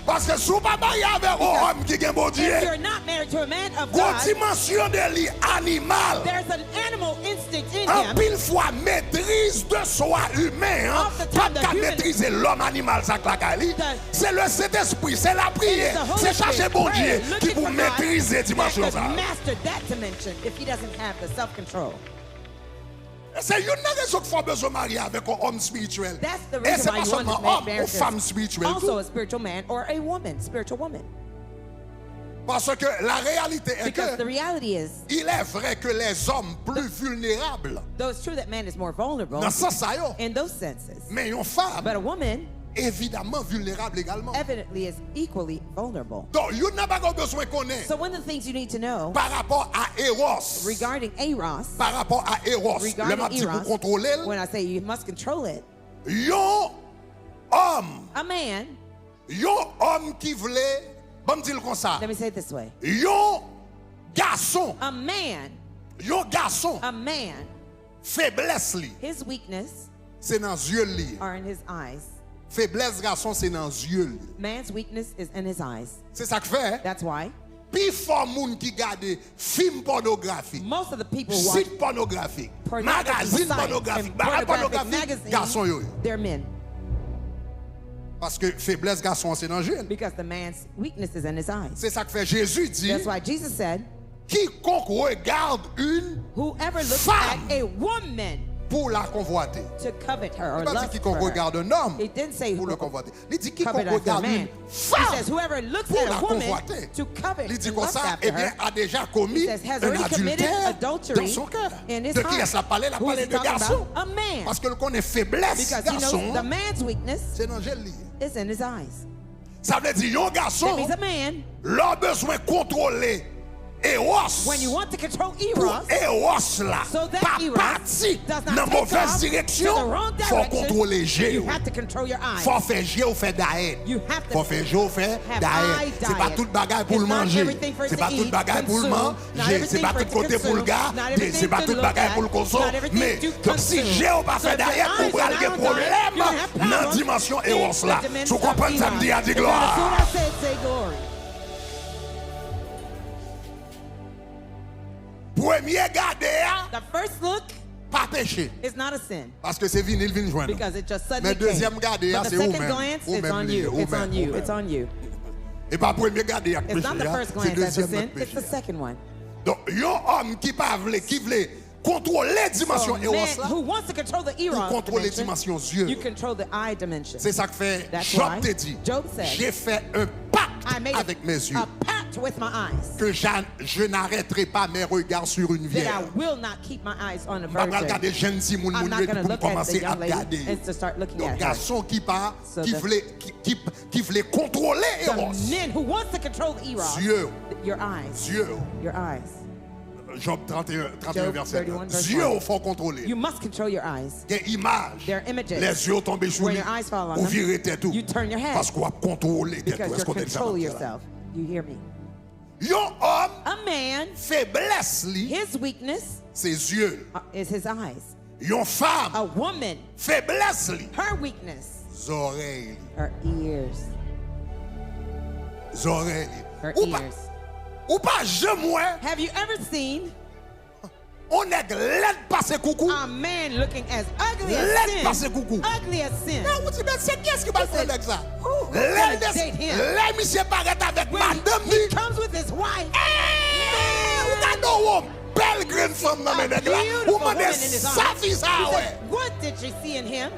Parce que si vous pas marié avec un homme qui est bon Dieu, If you're not married to a man of une God, dimension de lui animal, there's an animal instinct in en him. pile fois maîtrise de soi humain, hein, Of the pas time, the qu'à human- maîtriser l'homme animal, ça claque à lui. The- C'est le Saint-Esprit, c'est la prière, It's the Holy c'est chercher Spirit. bon Pray, Dieu looking qui vous for God maîtriser that dimension could ça. master that dimension if he doesn't have the self-control. C'est une raison qu'il faut besoin de marier avec un homme spirituel. That's the Et reason c'est why pas you want seulement to homme marry ou femme spirituelle. also a spiritual man or a woman, spiritual woman. Parce que la réalité est Because the que reality is, il est vrai que les hommes plus vulnérables, though it's true that man is more vulnerable dans ce sens, in those senses, mais une femme, but a woman évidemment vulnérable également. evidently is equally vulnerable. Donc, il n'a pas besoin qu'on ait So one of the things you need to know par rapport à Eros, regarding Eros, par rapport à Eros, le regarding petit pour Eros, contrôler, when I say you must control it, yon homme, a man, qui voulait, bon me dire comme ça, let me say it this way, yon garçon, a man, faiblesse li, his weakness c'est dans les yeux li. are in his eyes. Faiblesse garçon, c'est dans les yeux li. Man's weakness is in his eyes. C'est ça que fait. That's why Puis fort moun qui garde film pornographique, most of the people who watch site pornographique, pornographic magazine sites pornographique, and barre pornographic pornographique, garçon yo. magazines, they're men. Parce que faiblesse garçon, c'est dans les yeux. Because the man's weakness is in his eyes. C'est ça que fait Jésus dit, That's why Jesus said, quiconque regarde une whoever looks femme at a woman pour la convoiter. to covet her or Il pas dit lust for quiconque her. regarde un homme It didn't say pour who le convoiter. Il dit quiconque covet as a regarde man. une He femme says whoever looks pour at la a woman convoiter. to covet Il dit and comme lust ça, after eh bien, her. a déjà commis He says, has un already committed adultère adultery dans son cœur. in his De qui heart. est-ce la parler? La Who is parler he de talking garçon. about? A man. Parce que le connaît faiblesse Because he knows garçon, the man's weakness c'est dans le lit. is in his eyes. Ça veut dire, un That garçon, means a man, leur besoin contrôler Eros. when you want to control Pour Eros, Eros là, so that pas Eros parti does dans not take mauvaise off to direction, the wrong faut direction, contrôler G. you have to control your eyes. Faut faire G ou faire d'aide. You have to Faut faire G ou faire have d'aide. eye C'est pas diet. tout bagaille pour le It's not manger. everything for it C'est to pas tout eat, bagaille pour le consume. Not manger. C'est everything pas for tout it to côté pour le consume. gars. Not C'est everything pas to tout look bagaille at. pour le consommer. Not everything Mais to donc si consume. G ou pas So faire if your d'aide, eyes pour are aller not problème diet, you're gonna have dans la problems dimension in Eros the là. dimension Tu comprends of ça me dit à Eros. dire Because as soon gloire. as I said, say glory. Premier gardé, The first look pas péché. is not a sin. Parce que c'est venu, il vient joindre. Because it just suddenly Mais deuxième came. gardé, But the c'est vous second même. glance, Vous it's même on lié, you. vous It's même, on you. vous It's même. on you. Et pas premier gardé à It's péché. not the first C'est glance that's a deuxième sin. péché. It's the second one. Donc, un homme qui voulait contrôler la So dimension a Eros man là, who wants to control the ou Eros contrôler la dimension, dimension you yeux. control the eye dimension. C'est ça que fait That's Job why te dit. Job said, J'ai fait un pacte I made avec mes yeux a pact with my eyes que je n'arrêterai pas mes regards sur une that I vierge. will not keep my eyes on a Je vais virgin. regarder jeune si moun I'm moun not yo going to pour look at the commencer à young lady regarder. and to start looking Donc at her. garçon qui So the- voulait contrôler The Eros. men who wants to control the Eros, Yeux, your eyes, yeux. your eyes. Job 31 Job verset 31, 1. verse Yeux 1. il faut contrôler. You must control your eyes. Des images. They're images. Les yeux tombent sur When lui. your eyes fall on Ou them, virer tête tout. you turn your head. Parce qu'on va contrôler tête tout. Because Est-ce you qu'on est control déjà yourself. You hear me? Un homme, A man, faiblesse li, his weakness ses yeux. is his eyes. Une femme, A woman, faiblesse li, her weakness, oreilles. her ears. Oreilles. Her Ou pas, ears. ou pas jamais, Have you ever seen on est l'aide passer coucou. a man looking as ugly as Laisse passer sin? coucou. Ugly as sin. Non, vous dites, mais c'est qui est-ce qui va faire avec ça? Who's gonna date him? Les monsieur paraît avec When madame he ni. comes with his wife, Regardez, belle grande femme dans a mes nègres là. beautiful Ou woman demandez in his ça, eyes. fille ça, He ouais. said, what did she see in him?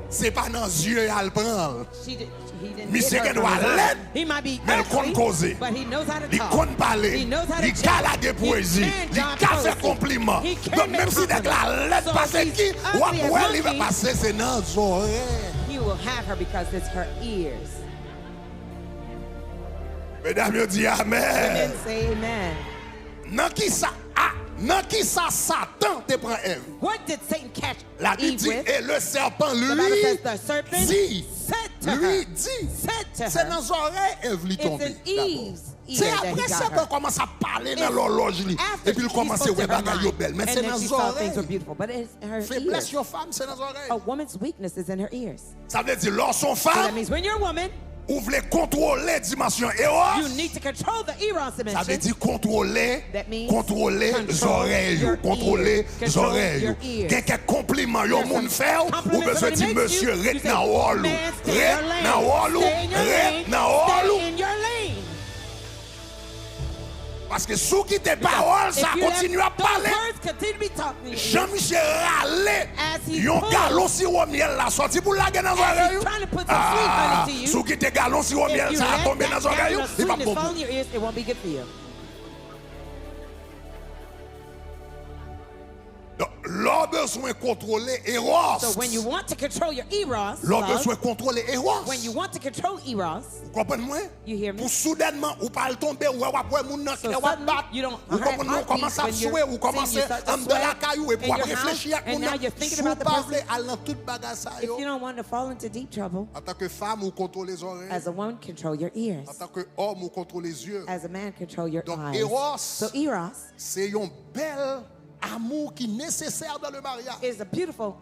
c'est pas dans les yeux qu'elle prend. He didn't Monsieur hit her qui doit from his l'aide, He might be mais elle compte ugly, causer. but he knows how to Il talk. compte parler, He knows how to il chat. calage poésie, He il can fait poetry. compliment. He can Donc make même si dès que la compliments. lettre So passe if he's qui, ou ugly as après il va monkey, passer, c'est dans les oreilles. He will have her because it's her ears. Mesdames, je dis Amen. Amen. Say amen. Dans qui ça Satan te prend Ève? What did Satan catch La Bible Eve dit, with? et le serpent The Bible lui says the serpent dit, said to lui her, dit, said to c'est her, dans les oreilles Ève lui it's tombe. in Eve's ear C'est that he après got Satan her. commence à parler dans It's l'horloge lui. After Et puis il he commence à spoke to voir her bagaille mind, belle. Mais and c'est then dans she les saw things were oreilles. beautiful, but it's her Faiblesse ears. your femme, c'est dans les A oreilles. woman's weakness is in her ears. Ça veut dire, lorsqu'on So that femme, means when you're a woman, vous voulez contrôler dimension Eros, you need to control the eros ça veut dimension. dire contrôler That means les control oreilles, your contrôler ears. les Control oreilles. your ears. Quelques compliments, yo There's moun some fait, ou compliments besoin somebody dire makes you, monsieur, you rete say, nan wall, man, stay in your lane. rete nan wall, Stay in your rete lane. nan wall. Stay in your lane. Parce que sous qui tes paroles, ça If you continue à let those parler. words continue to be talking to you, Jean-Michel Ralé, As he yon pulls, galon sirop miel la sorti pour la dans les as oreilles. he's trying to put some sweet honey to you, Sous qui te galon sirop if miel, you ça a let tombé dans les that oreilles, gallon of il va sweetness bon. fall in your ears, it won't be good for you. L'on besoin contrôler Eros. So when you want to control your eros, L'on love, besoin contrôler Eros. when you want to control eros, Vous comprenez moi? you hear me? Pour soudainement, ou pas le tomber, ou après moun nan So cœur ou suddenly, battre. you don't Vous have comprenez, ou commence à heartbeats when souer, you're ou commence singing, you start to en de la sweat caillou, et puis in après your house, réfléchir à and moun now nan. you're thinking Sou about the pas person. vle al dans toute bagage ça If yo. you don't want to fall into deep trouble, En tant que femme, ou contrôle les oreilles. as a woman, control your ears. En tant que homme, ou contrôle les yeux. As a man, control your Donc, eyes. Eros, So eros c'est un bel amour qui est nécessaire dans le mariage. is a beautiful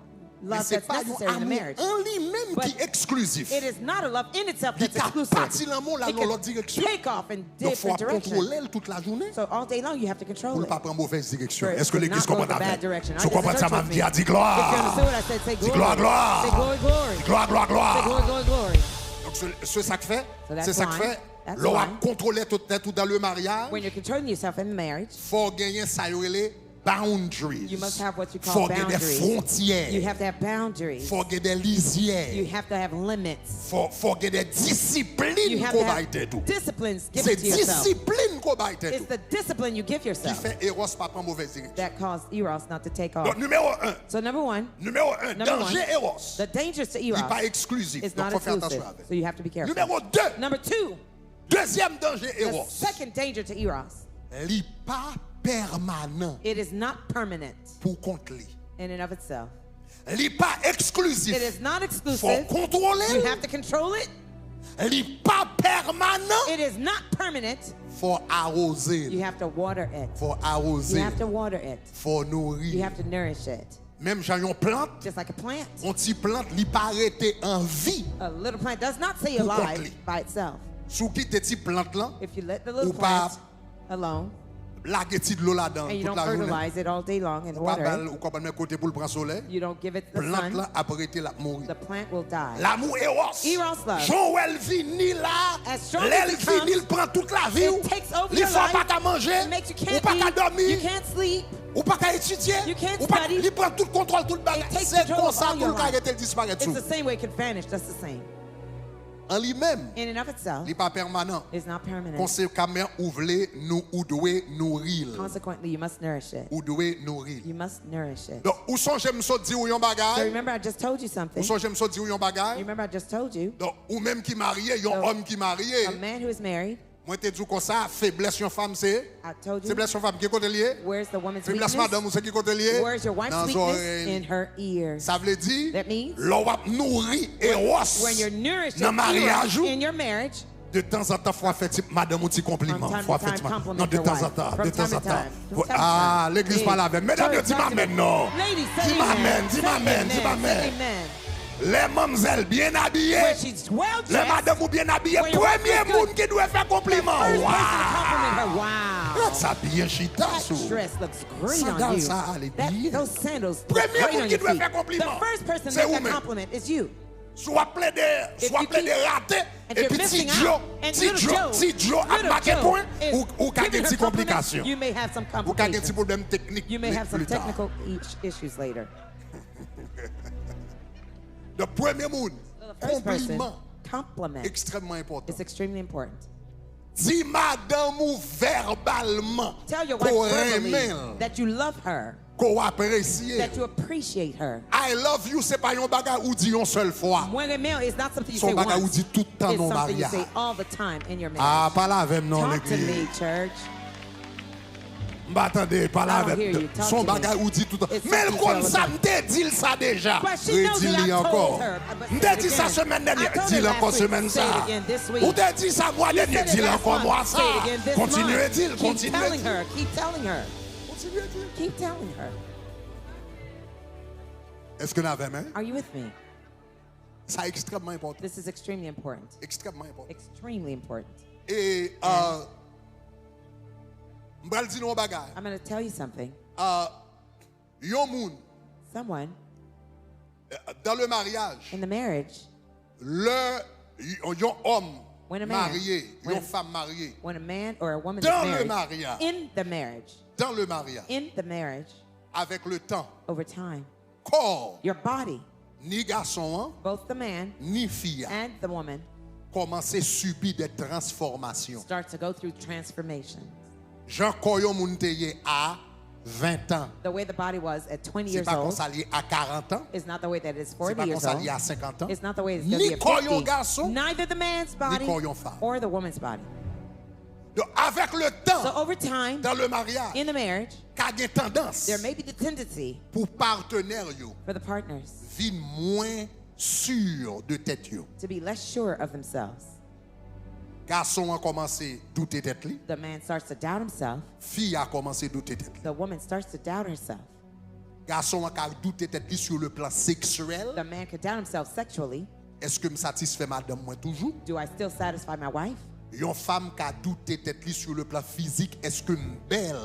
Mais love c'est that's pas un necessary in a amour marriage. en lui-même But qui est exclusif. It is not a love in itself Il that's t'a exclusive. parti l'amour là It dans can l'autre direction. take off in Donc, il faut different directions. contrôler toute la journée. So all day long, you have to Pour control ne it. pas prendre mauvaise direction. For it Est-ce que to l'église not go comprend the bad avec? direction. Si vous comprenez ça, m'a dit, a dit If you understood gloire. what I said, say Dis glory. gloire, Say glory, glory. Gloire, gloire, Say glory, gloire. glory, glory. Donc, c'est ça que fait. So that's C'est ça que why. fait. That's L'on va why. contrôler tout dans le mariage. When you're controlling yourself in marriage, Faut gagner ça, les boundaries. you must have what you call Faut gagner des boundaries. frontières. You have to have boundaries. Faut gagner des lisières. You have to have limits. Faut gagner des You disciplines have qu'on to va have être tout. disciplines C'est given to yourself. discipline qu'on va être It's tout. the discipline you give Qui yourself fait Eros pas prendre mauvaise direction. that cause eros not to take Donc, off. numéro 1. So number one, Numéro 1. Number Danger one, Eros. the dangers to Il n'est pas eros exclusif. is Donc, not il faut faire exclusive. attention avec. So you have to be careful. Numéro 2. Number two, Deuxième danger the Eros. second danger to eros, Il n'est pas permanent it is not permanent pour compte lui. in and of itself. Il n'est pas exclusif. It is not Faut exclusive. contrôler. You have to control it. Il n'est pas permanent. It is not permanent. Faut arroser. You have to water it. Faut You arroser. have to water it. Faut You nourrir. have to nourish it. Même j'ai une plante, Just like a plant. on t'y plante, il pas arrêté en vie. A little plant does not stay Pour alive compter. by itself. Sous qui te ti plante là, If you let the little Ou pas- plant alone la ti de l'eau là-dedans and you toute don't la journée. fertilize it all day long and Ou pas water bal- it, ou pas mettre côté pour le prendre soleil. you don't give it the Plante sun, là après te la mourir. the plant will die. L'amour Eros. Eros love. Jean ou elle vini là, As strong l'elle as it comes, vini, il prend toute la vie. it takes over Il your faut life. pas qu'à manger, It makes you ou can't pas qu'à eat, dormir, you can't sleep, ou pas qu'à étudier, You can't ou pas study. il prend tout le contrôle, tout le bagage. It takes C'est control comme of ça all tout your le carré life. disparaît it's tout. the same way it can vanish, just the same. En lui-même, In and of itself, il n'est pas permanent. it's not permanent. Conséquemment, ou doit nourrir. Consequently, you must nourish it. Ou doit nourrir. You must nourish it. Donc, où sont j'aime ça dire ou yon So bagay? remember, I just told you something. Où sont j'aime ça dire ou yon You bagay? remember, I just told you Donc, ou même qui marié, yon So, homme qui marié. a man who is married. Moi, te dis comme ça, faiblesse yon femme, c'est? I told you. Faiblesse yon femme, qui côté lié? Where's the woman's Faiblesse weakness? madame, ou c'est qui côté lié? Where's your wife's Dans weakness? oreilles. In her ears. Ça veut dire, That means l'on va nourrir Eros. when you're nourished Dans mariage, in your marriage, de temps en temps, faut faire type madame ou petit compliment. From time Faut to faire time, type- compliment non, de your temps wife. en temps, From de temps time en to temps. time. From time to Ah, time. l'église Hey, parle avec. Mesdames, church, dis talk to m'amène, me. non. Ladies, say Dis amen. m'amène, dis Say m'amène, dis amen. m'amène. Say amen. Les mamzelles bien habillées. When she's well Les dressed, madames ou bien habillées. When your wife Premier is good, monde qui doit faire compliment. first person to Wow. compliment her. Wow. Ça bien chita, That sous. dress looks great Ça on dans you. ça, allez bien. Those sandals look Premier great monde on qui your doit feet. faire compliment. The first person C'est to make a vous-même. compliment is you. Soit plein de, If soit you plein de keep- ratés. and Et you're puis missing petit Joe, out, and petit Joe, à little marquer Joe point, is ou qu'à des giving her petites compliments, complications. You may have some Ou qu'à des petits complications. problèmes techniques. You may have some plus tard. technical issues later. Le premier monde, So the first person, compliment, compliment, extrêmement important. is extremely important. Dis madame ou verbalement Tell your wife qu'on verbally aime, that you love her, qu'on apprécie. that you appreciate her. I love you, c'est pas un bagage ou dit une seule fois. When a male is not something you Son say bagage ou once, dit tout le temps it's non something you mariage. say all the time in your Ah, marriage. pas là avec non Talk to me, l'église. church. Attendez, pas là I don't hear you. avec Talk son to me. bagage ou dit tout le temps. It's Mais le something comme you ça, say m'te dit ça déjà. But she knows that I Redis-le told encore. her, but M'te say it dit ça again. semaine I dernière. told her Dis-le last encore week. semaine Say it ça. again this week. Ou te dit ça mois You dernier. said it Dis-le last encore month. moi Say ça. it again this Continuez month. dire, Keep continuez telling dire. her. Keep telling her. Continuez dire. Keep telling her. Est-ce que nous avons main? Are you with me? Ça est extrêmement important. This is extremely important. Extrêmement important. Extremely important. Et m'bral di nou bagay. I'm going to tell you something. Yon moun Someone dans le mariage, in the marriage, yon homme When a man- marié, when- yon femme mariée, when a man or a woman dans is le married, mariage, in the marriage, dans le mariage, in the marriage, avec le temps, over time, corps, your body, ni garçon, both the man ni fille, and the woman, commence à subir des transformations. start to go through transformation. Jean Koyon moun te ye à 20 ans. The way the body was at 20 C'est years pas comme old ça lié à 40 ans. is not the way that it is C'est 40 pas comme years ça old. lié à 50 ans. It's not the way it's going to be Ni at koyon 50. garçon, Neither the man's body koyon femme. or the woman's body. Donc, avec le So temps, over time, dans le mariage, in the marriage, qu'a gen tendance there may be the tendency pour partenaire yo for the partners vin moins sûr de tête yo. to be less sure of themselves. Garçon a commencé douter tête li, The man starts to doubt himself. fille a commencé douter tête li. The woman starts to doubt herself. Garçon a douter tête li sur le plan sexuel. The man could doubt himself sexually. Est-ce que me satisfait madame moi toujours? Do I still satisfy my wife? Yon femme qui a douté tête li sur le plan physique, est-ce que me belle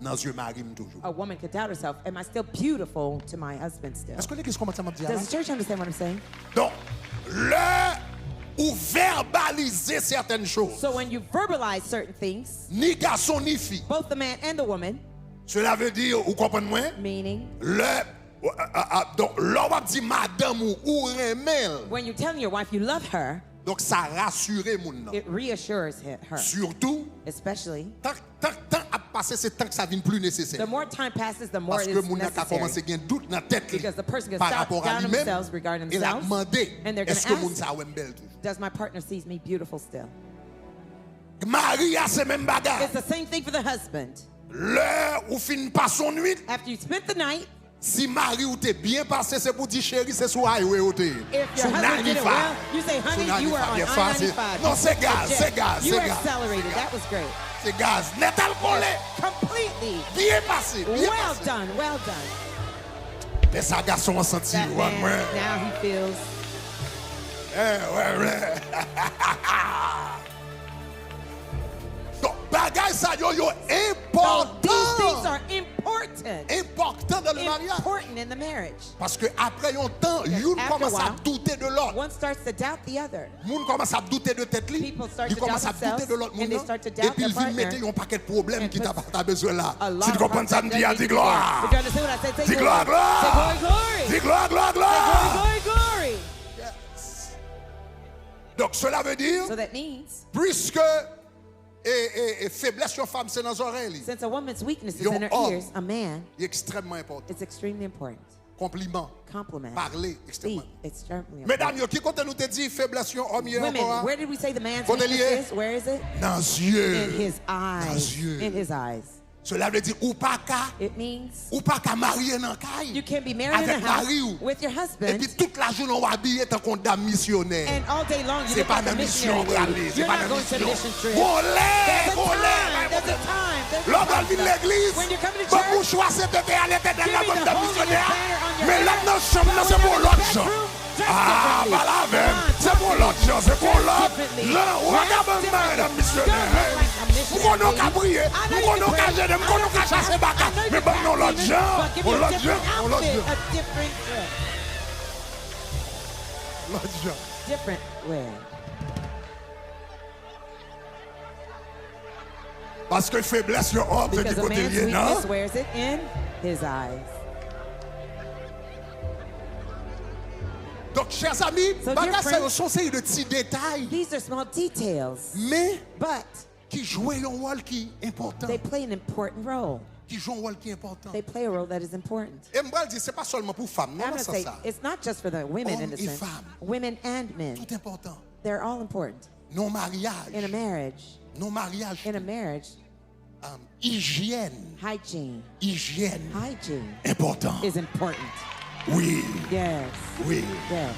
dans yeux mari me toujours? A woman could doubt herself. Am I still beautiful to my husband still? Est-ce que qu'est-ce qu'on m'a dit? Does the church understand what I'm saying? Donc, le ou verbaliser certaines choses, So when you verbalize certain things, ni garçon ni fille, both the man and the woman, cela veut dire, vous comprenez moi? meaning Donc, l'on va dire madame ou remel. when you're telling your wife you love her, Donc, ça rassure moun nan. it reassures her. Surtout, Especially, tant à passer, c'est tant que ça devient plus nécessaire. the more time passes, the more Parce it que is moun nan ka commencé necessary. gen doute dans tête li Because the person can par stop rapport à doubting lui-même. themselves regarding Il a themselves. demandé, And they're going est-ce to que moun ask, sa wèm belle toujours? does my partner sees me beautiful still? Marie a se même bagay. It's the same thing for the husband. L'heure où fin pas son nuit, After you spent the night, si Marie ou t'es bien passé, c'est pour dire chérie, c'est sur highway ou t'es. if your husband did it well, you say, honey, you were on I-95. Non, c'est gaz, Jet. c'est gaz, You c'est were gaz. accelerated. That was great. C'est gaz. Net alcoolé. Completely. Bien passé, bien Well passé. done, well done. Et ça, garçon, a senti. That Ouais, man, ouais. now he feels. Ouais. Donc, bagay ça, yo, So these things important. are important. Important dans le mariage. Important in the marriage. Parce que après un temps, yon after commence a à while, douter de l'autre. One starts to doubt the other. Moun commence à douter de tête li. People start Il to doubt commence à douter themselves, de l'autre and moun they nan. start to Et doubt puis il their vient mettre partner. un paquet de problèmes And qui puts t'a besoin là. A lot Si tu of comprends ça, me problems dis, that dis need to be there. gloire. If you understand what I said, say Dis gloire, glory. Say gloire. glory, Dis glory. gloire, gloire, Say gloire. glory, glory, glory. Donc cela veut dire, So that means, puisque et faiblesse sur femme, c'est dans les oreilles. since a woman's weakness is Your in her homme. ears, a man, Il est extrêmement important. it's extremely important. Compliment. Compliment. Parler, extrêmement. Speak, extremely Mesdames, important. yo, qui compte nous te dit faiblesse sur homme hier Women, encore? where did we say the man's Côté weakness lié. is? Where is it? Dans les yeux. In his eyes. yeux. In his eyes. Cela veut dire ou pas qu'à It means marier dans caille. you can be married in Avec the house mari ou. with your Et husband, puis toute la journée on va habiller tant qu'on dame missionnaire. and all day long you C'est look pas like a dans mission missionary. aller, c'est You're pas not dans going to mission. mission trip. Golé, There's a golé. time. There's a time. There's a L'homme va time. venir l'église. When you're coming to Bon, church, pour choisir de faire aller dans give la me bonne the dame holy missionnaire. banner on your Mais là head. dans la chambre, là, c'est pour l'autre gens. Ah, differently. voilà, Come on, c'est pour l'autre gens, c'est pour Dress l'autre. differently. Là, regarde Dress même madame missionnaire. Don't look like a Nous connaissons missionary. qu'à prier, I know nous you connaissons can qu'à pray. gêner, nous I connaissons know qu'à you chasser can. baka. I know Mais you bon, can, non, l'autre Stephen, gens, but give me a l'autre gens, different l'autre outfit, gens. a different dress. L'autre gens. Different way. Parce que faiblesse sur homme, c'est du Because a côté man's lié, non? weakness, where is it? In his eyes. Donc, chers amis, So, dear bagages friends, sont série de petits détails, These are small details, mais but qui jouent un rôle qui est important. they play an important role. Qui jouent un rôle qui est important. They play a role that is important. Et moi, je dis, c'est pas seulement pour femmes, non, I'm non, going to c'est say ça. it's not just for the women in Hommes a et sense. femmes. Women and men. Tout important. They're all important. Non mariage. In a marriage, Non mariage. in a marriage, Hygiène. hygiene Important. is important. Oui. Yes. Oui. Yes.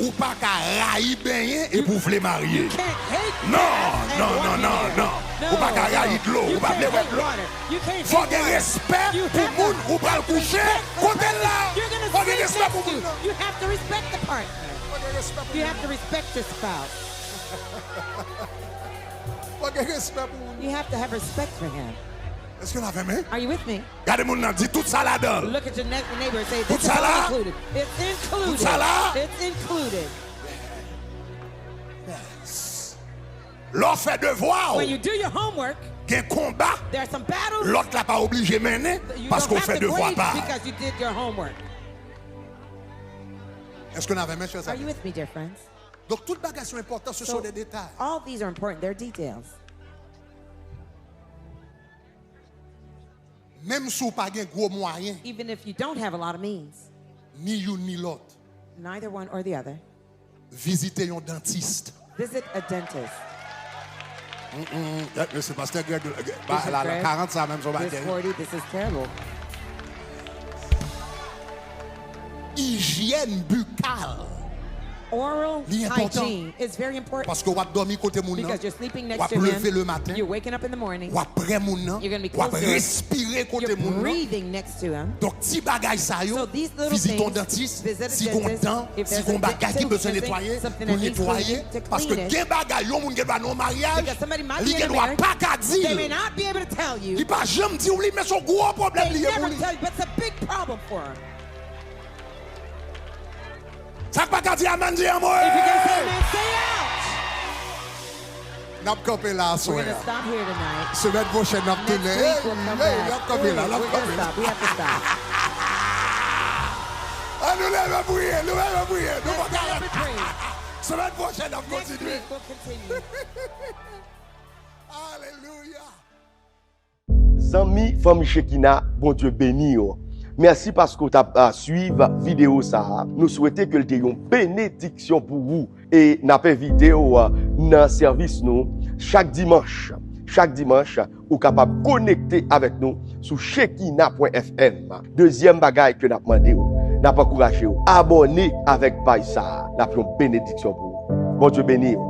Ou pas qu'à railler bien et pour les marier. Can't hate Non, gas and non, walk non, in non, there. non. Ou pas qu'à railler de l'eau. You Ou pas can't les hate de l'eau. water. You can't Faut hate qu'il y ait water. respect You pour have le monde to ou pas le coucher. respect Côté the là. person you're gonna Faut qu'il y ait sleep respect pour next le to. monde. You have to respect the partner. Faut qu'il y ait respect pour You le have to monde. respect your spouse. Faut qu'il y ait respect pour le monde. You have to have respect for him. Est-ce que vous avez aimé? Are you with me? Regardez mon nom, dit tout ça là-dedans. Look at your neighbor and say, Tout this is ça là? all included. It's included. Tout ça là? It's included. L'on fait devoir. When you do your homework, Il y a un combat. there are some battles L'autre là pas obligé de mener you parce don't qu'on have fait to devoir grade pas. because you did your homework. Est-ce qu'on avait aimé, chers Are you amis? with me, dear friends? Donc, toutes bagages sont importantes, ce sont des détails. all these are important. They're details. Même si vous n'avez pas de gros moyens, Even if you don't have a lot of means, ni l'un ni l'autre, neither one or the other, visitez un dentiste. visit a dentist. C'est pasteur Greg. Bishop La Greg, 40, ça même son This bagage. 40, this is terrible. Hygiène buccale. Oral Li important. hygiene is very important Parce que vous dormir côté mon because you're sleeping vous next to lever le him. matin, You're waking up in the morning. vous près mon nom, You're gonna be vous close to him. respirer côté You're mon breathing next to him. Donc, si bagay sa yo, So these little visite un things, dentiste, visit a si dentist, content, if si there's kon a bagay qui thing besoin missing, nettoyer, something pour that needs nettoyer. cleaning, to Parce que clean it. gen bagay, yon moun gen ba non mariage, Because somebody might li be in gen a doit marriage, pas ka they may dire. not be able to tell Li you. pa jam di ou li, mais son gros problème They lié pour never lui. tell you, but it's a big problem for them. Ça pas ka di amen di If you amour. can say amen, say ouch. N'a pas campé là, We're soir. going to stop here tonight. Semaine prochaine, n'a pas Next tourné. week we'll come N'a back. pas campé là, n'a We're pas going campé to là. stop. We have to stop. Ah, nous lève à prier, nous lève à prier. Nous Let's va stand up and pray. Semaine prochaine, on Next continue. week we'll continue. Alléluia. Zami, femme Shekina, bon Dieu béni yo. Merci parce que tu as suivi la vidéo ça. Nous souhaitons que tu aies une bénédiction pour vous. Et nous avons vidéo dans le service nous chaque dimanche. Chaque dimanche, vous êtes capable de connecter avec nous sur shekina.fm. Deuxième bagaille que nous avons demandé, nous avons encouragé, abonnez avec Païsa. Nous avons une bénédiction pour vous. Bon Dieu béni yo.